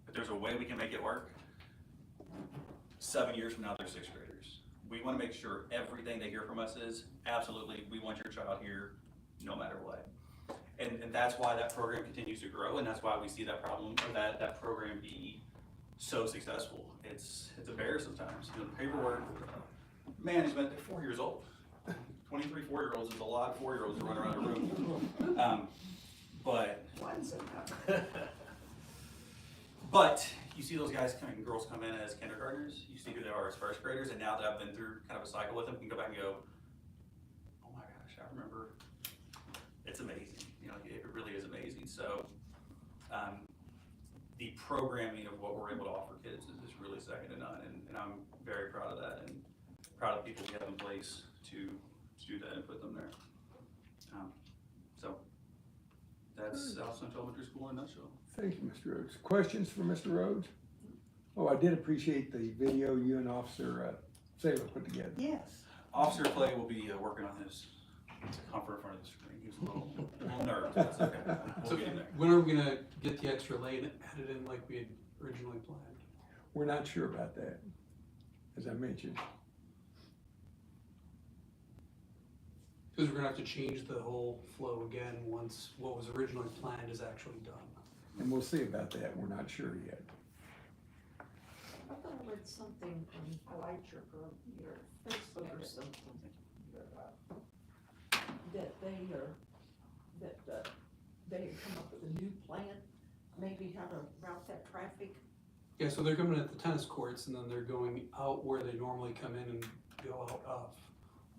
but there's a way we can make it work, 7 years from now, they're 6th graders. We want to make sure everything they hear from us is, absolutely, we want your child here no matter what. And that's why that program continues to grow, and that's why we see that problem, or that program be so successful. It's a bear sometimes, you know, the paperwork, management, they're 4 years old. 23 4-year-olds is a lot of 4-year-olds to run around a room. But One's enough. But you see those guys come and girls come in as kindergartners, you see who they are as first graders, and now that I've been through kind of a cycle with them, you can go back and go, oh my gosh, I remember, it's amazing, you know, it really is amazing. So, the programming of what we're able to offer kids is really second to none, and I'm very proud of that, and proud of the people we have in place to do that and put them there. So, that's South Central Elementary School in a nutshell. Thank you, Mr. Rhodes. Questions for Mr. Rhodes? Oh, I did appreciate the video you and Officer Saylor put together. Yes. Officer Clay will be working on his comfort in front of the screen. He's a little nervous, but it's okay. We'll So get him there. when are we gonna get the extra lane added in like we had originally planned? We're not sure about that, as I mentioned. Because we're gonna have to change the whole flow again once what was originally planned is actually done. And we'll see about that. We're not sure yet. I thought I read something on Elijah or your Facebook or something. That they had come up with a new plan, maybe how to route that traffic. Yeah, so they're coming at the tennis courts and then they're going out where they normally come in and go out of.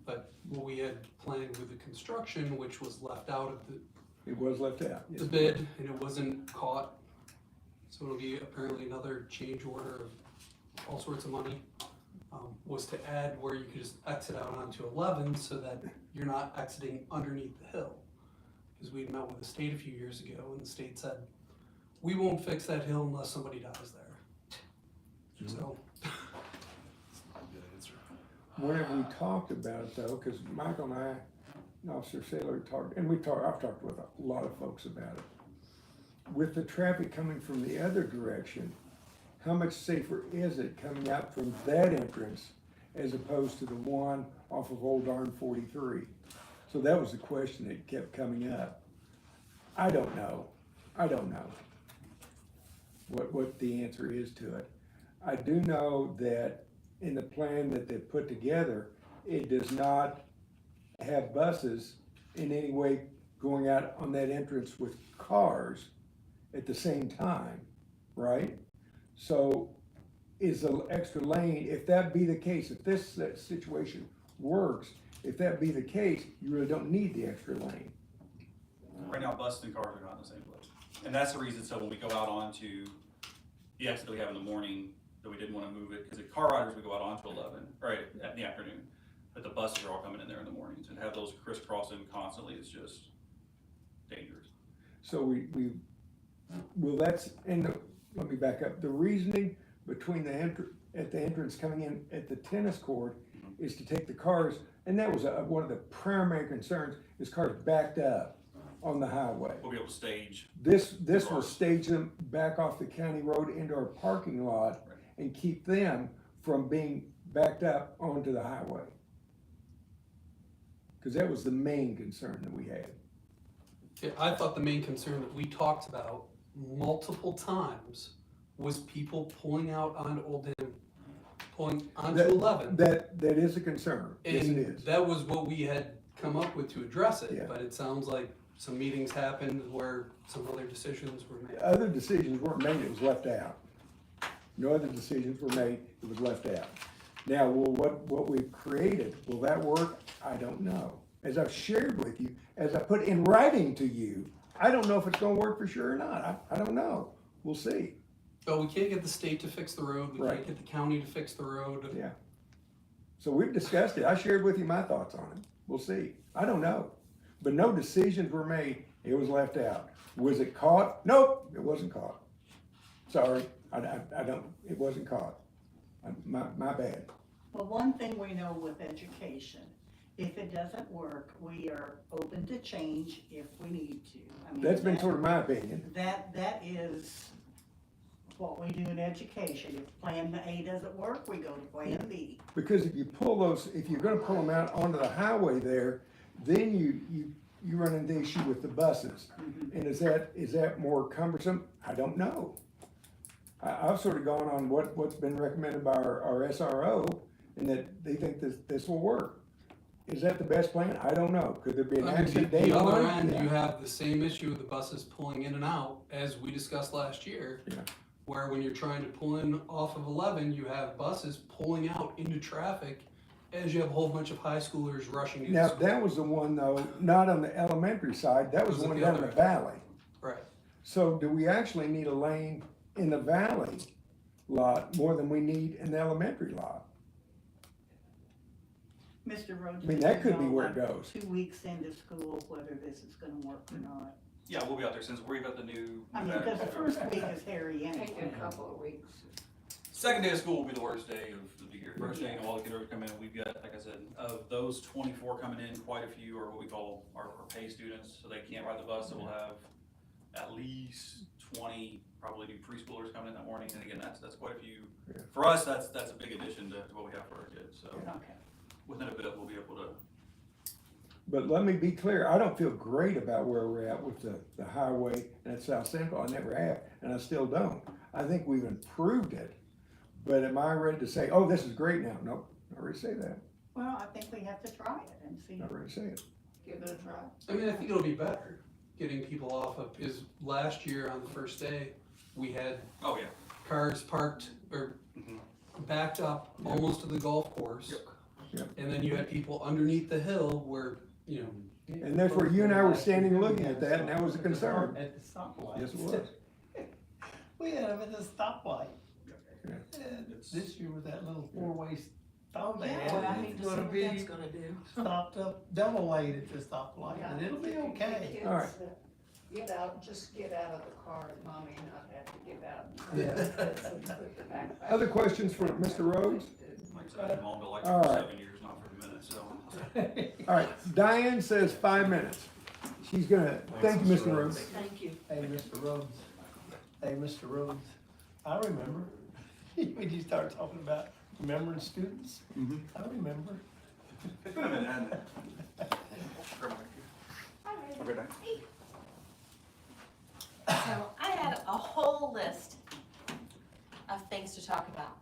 But what we had planned with the construction, which was left out of It was left out. the bid, and it wasn't caught. So it'll be apparently another change order of all sorts of money. Was to add where you could just exit out onto 11 so that you're not exiting underneath the hill. Because we met with the state a few years ago and the state said, we won't fix that hill unless somebody dies there. So. Whenever we talked about it though, because Michael and I, and Officer Saylor talked, and I've talked with a lot of folks about it. With the traffic coming from the other direction, how much safer is it coming out from that entrance as opposed to the one off of Old Darn 43? So that was the question that kept coming up. I don't know what the answer is to it. I do know that in the plan that they've put together, it does not have buses in any way going out on that entrance with cars at the same time, right? So is the extra lane, if that be the case, if this situation works, if that be the case, you really don't need the extra lane. Right now, buses and cars are not in the same place. And that's the reason, so when we go out onto the exit that we have in the morning, that we didn't want to move it, because the car riders would go out onto 11, right, at the afternoon. But the buses are all coming in there in the mornings, and have those crisscrossing constantly is just dangerous. So let me back up. The reasoning between at the entrance coming in at the tennis court is to take the cars, and that was one of the primary concerns, is cars backed up on the highway. We'll be able to stage. This will stage them back off the county road into our parking lot and keep them from being backed up onto the highway. Because that was the main concern that we had. Yeah, I thought the main concern that we talked about multiple times was people pulling out onto Old Dam, pulling onto 11. That is a concern. Yes, it And is. that was what we had come up with to address it, Yeah. but it sounds like some meetings happened where some other decisions were made. Other decisions weren't made, it was left out. No other decisions were made, it was left out. Now, what we've created, will that work? I don't know. As I've shared with you, as I put in writing to you, I don't know if it's gonna work for sure or not. I don't know. We'll see. But we can't get the state to fix the road, we Right. can't get the county to fix the road. Yeah. So we've discussed it. I shared with you my thoughts on it. We'll see. I don't know. But no decisions were made. It was left out. Was it caught? Nope, it wasn't caught. Sorry, I don't, it wasn't caught. My bad. Well, one thing we know with education, if it doesn't work, we are open to change if we need to. I mean, That's been sort of my opinion. That is what we do in education. If plan A doesn't work, we go to plan B. Because if you pull those, if you're gonna pull them out onto the highway there, then you run into the issue with the buses. And is that more cumbersome? I don't know. I've sort of gone on what's been recommended by our SRO, and that they think this will work. Is that the best plan? I don't know. Could there be an I mean, accident day the other one? end, Yeah. you have the same issue with the buses pulling in and out, as we discussed last year. Yeah. Where when you're trying to pull in off of 11, you have buses pulling out into traffic as you have a whole bunch of high schoolers rushing to Now, school. that was the one though, not on the elementary side, that was Was the it one the down in other the end? valley. Right. So do we actually need a lane in the valley lot more than we need in the elementary lot? Mr. Rhodes. I mean, that could be you know, where it like, goes. 2 weeks into school, whether this is gonna work or not. Yeah, we'll be out there since we've got the new. I mean, because the first week is hairy Take anyway. a couple of weeks. Second day of school will be the worst day of the year. First day, all the kids are come in, we've got, like I said, of those 24 coming in, quite a few are what we call our pay students, so they can't ride the bus, so we'll have at least 20, probably new preschoolers coming in that morning, and again, that's quite a few. Yeah. For us, that's a big addition to what we have for our kids, so Okay. within a bit, we'll be able to. But let me be clear, I don't feel great about where we're at with the highway and at South Central. I never have, and I still don't. I think we've improved it. But am I ready to say, oh, this is great now? Nope, not ready to say that. Well, I think we have to try it and see. Not ready to say it. Give it a try. I mean, I think it'll be better getting people off of, because last year on the first day, we had Oh, yeah. cars parked or backed up almost to the golf course. Yep. And then you had people underneath the hill where, you know, And that's where you and I were standing looking at that, and that was a concern. At the stoplight. Yes, it was. We had them at the stoplight. Yeah. And this year with that little four-way stop they yeah, had, well, I it's gonna be stopped up, double lane at the stoplight, and it'll be okay. All right. Get out, just get out of the car, and mommy not have to get out. Yeah. Other questions for Mr. Rhodes? Like I said, I've been like All for right. 7 years, not for a minute, so. All right, Diane says 5 minutes. She's gonna, thank you, Mr. Rhodes. Thank you. Hey, Mr. Rhodes. Hey, Mr. Rhodes. I remember when you started talking about remembering students. I remember. It's been a minute, hasn't it? So I had a whole list of things to talk about,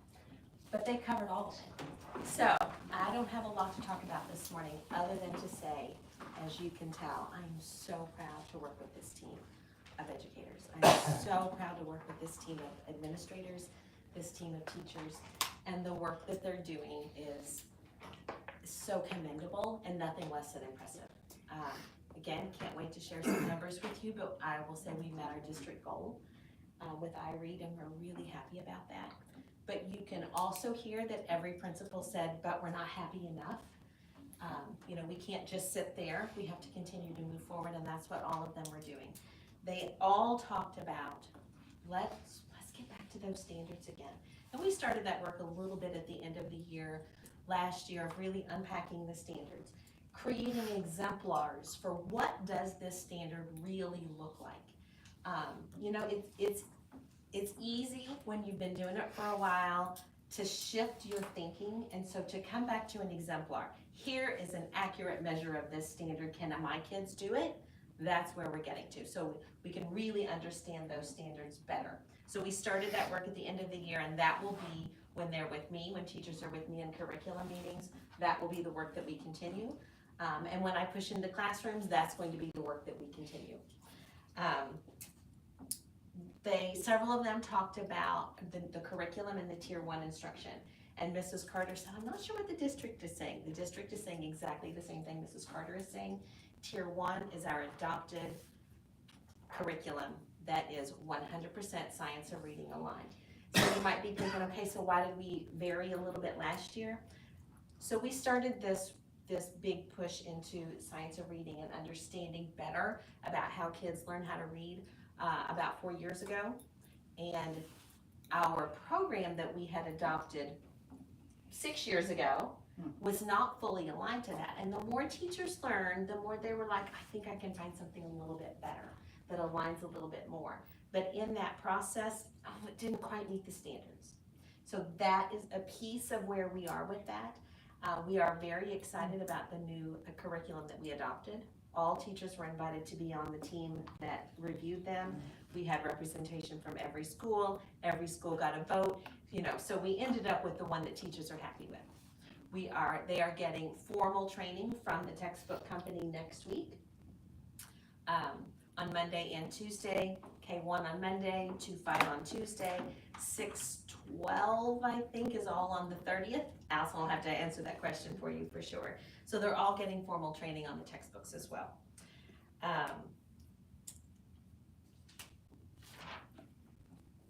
but they covered all of it. So I don't have a lot to talk about this morning, other than to say, as you can tell, I'm so proud to work with this team of educators. I'm so proud to work with this team of administrators, this team of teachers, and the work that they're doing is so commendable and nothing less than impressive. Again, can't wait to share some numbers with you, but I will say we met our district goal with iRead, and we're really happy about that. But you can also hear that every principal said, but we're not happy enough. You know, we can't just sit there. We have to continue to move forward, and that's what all of them were doing. They all talked about, let's get back to those standards again. And we started that work a little bit at the end of the year, last year, of really unpacking the standards, creating exemplars for what does this standard really look like. You know, it's easy when you've been doing it for a while to shift your thinking, and so to come back to an exemplar. Here is an accurate measure of this standard. Can my kids do it? That's where we're getting to. So we can really understand those standards better. So we started that work at the end of the year, and that will be when they're with me, when teachers are with me in curriculum meetings, that will be the work that we continue. And when I push into classrooms, that's going to be the work that we continue. Several of them talked about the curriculum and the Tier 1 instruction. And Mrs. Carter said, I'm not sure what the district is saying. The district is saying exactly the same thing Mrs. Carter is saying. Tier 1 is our adopted curriculum that is 100% science and reading aligned. So you might be thinking, okay, so why did we vary a little bit last year? So we started this big push into science of reading and understanding better about how kids learn how to read about 4 years ago. And our program that we had adopted 6 years ago was not fully aligned to that. And the more teachers learned, the more they were like, I think I can find something a little bit better that aligns a little bit more. But in that process, it didn't quite meet the standards. So that is a piece of where we are with that. We are very excited about the new curriculum that we adopted. All teachers were invited to be on the team that reviewed them. We had representation from every school got a vote, so we ended up with the one that teachers are happy with. They are getting formal training from the textbook company next week, on Monday and Tuesday, K1 on Monday, 2-5 on Tuesday, 6-12, I think, is all on the 30th. Allison will have to answer that question for you for sure. So they're all getting formal training on the textbooks as well.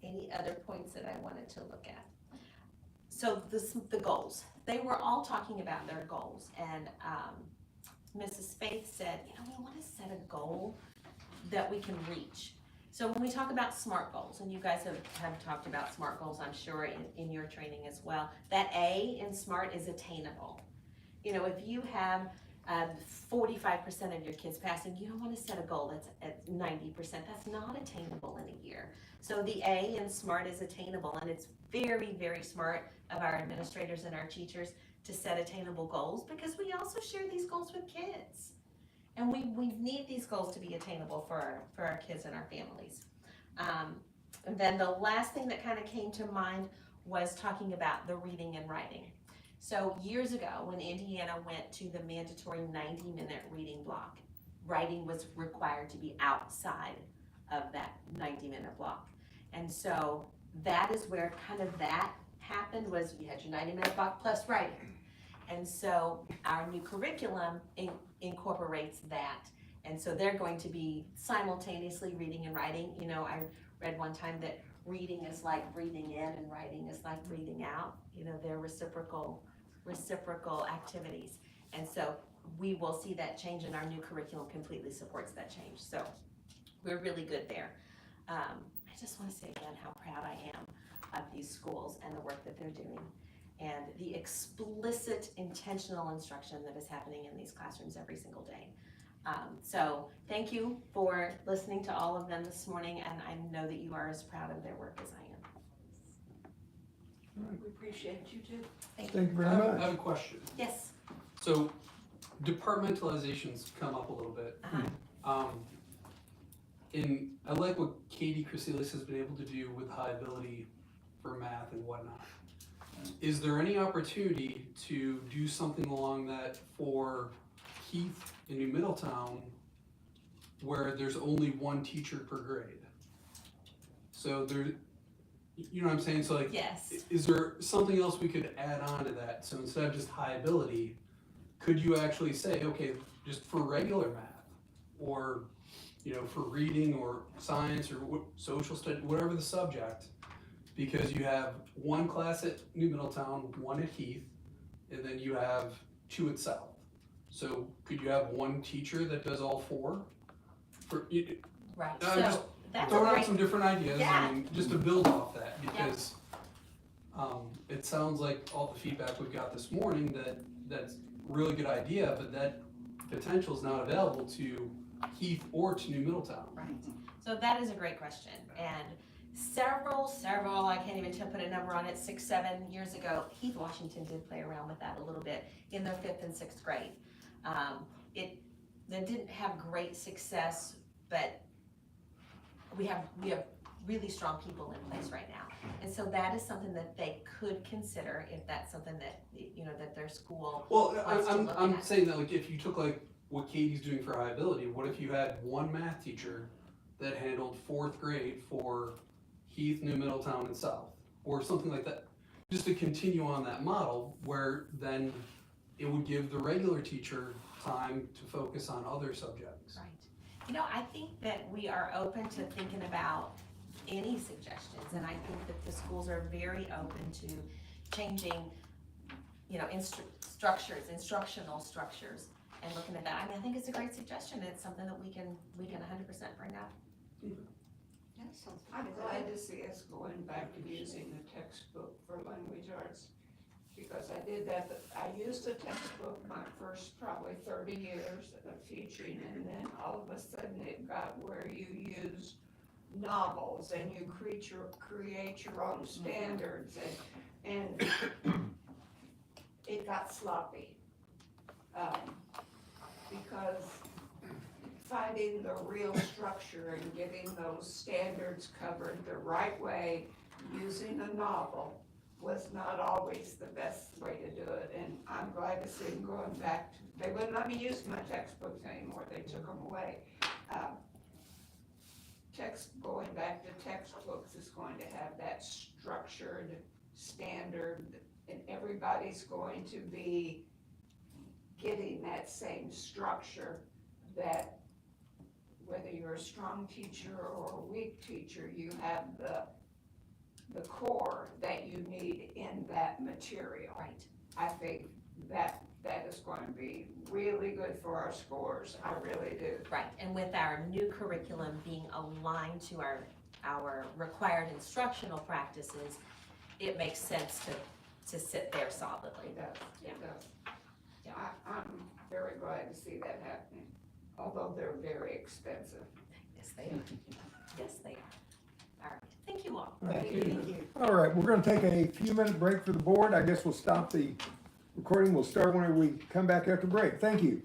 Any other points that I wanted to look at? So the goals. They were all talking about their goals, and Mrs. Faith said, we want to set a goal that we can reach. So when we talk about SMART goals, and you guys have talked about SMART goals, I'm sure, in your training as well, that A in SMART is attainable. If you have 45% of your kids passing, you don't want to set a goal that's at 90%. That's not attainable in a year. So the A in SMART is attainable, and it's very, very smart of our administrators and our teachers to set attainable goals, because we also share these goals with kids. And we need these goals to be attainable for our kids and our families. And then the last thing that kind of came to mind was talking about the reading and writing. So years ago, when Indiana went to the mandatory 90-minute reading block, writing was required to be outside of that 90-minute block. And so that is where kind of that happened, was you had your 90-minute block plus writing. And so our new curriculum incorporates that. And so they're going to be simultaneously reading and writing. I read one time that reading is like breathing in and writing is like breathing out. They're reciprocal activities. And so we will see that change, and our new curriculum completely supports that change. So we're really good there. I just want to say again how proud I am of these schools and the work that they're doing, and the explicit intentional instruction that is happening in these classrooms every single day. So thank you for listening to all of them this morning, and I know that you are as proud of their work as I am. We appreciate you too. Thank you very I much. have a question. Yes. So departmentalization's come up a little bit. And I like what Katie Chryselius has been able to do with high ability for math and whatnot. Is there any opportunity to do something along that for Heath in New Middletown, where there's only one teacher per grade? So there, you know what I'm saying? So like, yes. Is there something else we could add on to that? So instead of just high ability, could you actually say, okay, just for regular math, or for reading or science or social study, whatever the subject, because you have one class at New Middletown, one at Heath, and then you have two at South. So could you have one teacher that does all four? Right. I'm just that's throwing out great. some different ideas, Yeah. just to build off that, because it sounds like all the feedback we've got this morning that's a really good idea, but that potential is not available to Heath or to New Middletown. Right. So that is a great question. And several, I can't even put a number on it, 6-7 years ago, Heath Washington did play around with that a little bit in their 5th and 6th grade. They didn't have great success, but we have really strong people in place right now. And so that is something that they could consider if that's something that, that their school wants to look I'm at. saying that, like, if you took like what Katie's doing for high ability, what if you had one math teacher that handled 4th grade for Heath, New Middletown, and South, or something like that, just to continue on that model, where then it would give the regular teacher time to focus on other subjects. Right. I think that we are open to thinking about any suggestions, and I think that the schools are very open to changing, instructional structures, and looking at that. I think it's a great suggestion. It's something that we can 100% bring up. That sounds I'm glad to see us going back to using the textbook for language arts, because I did that. I used the textbook my first probably 30 years of teaching, and then all of a sudden it got where you use novels and you create your own standards, and it got sloppy. Because finding the real structure and getting those standards covered the right way using a novel was not always the best way to do it. And I'm glad to see them going back to, they wouldn't let me use my textbooks anymore, they took them away. Going back to textbooks is going to have that structured standard, and everybody's going to be getting that same structure, that whether you're a strong teacher or a weak teacher, you have the core that you need in that material. Right. I think that is going to be really good for our scores, I really do. Right, and with our new curriculum being aligned to our required instructional practices, it makes sense to sit there solidly. It does, Yeah. it does. Yeah. I'm very glad to see that happening, although they're very expensive. Yes, they are. Yes, they are. All right, thank you all. Thank you. All right, we're gonna take a few-minute break for the board. I guess we'll stop the recording. We'll start whenever we come back after break. Thank you.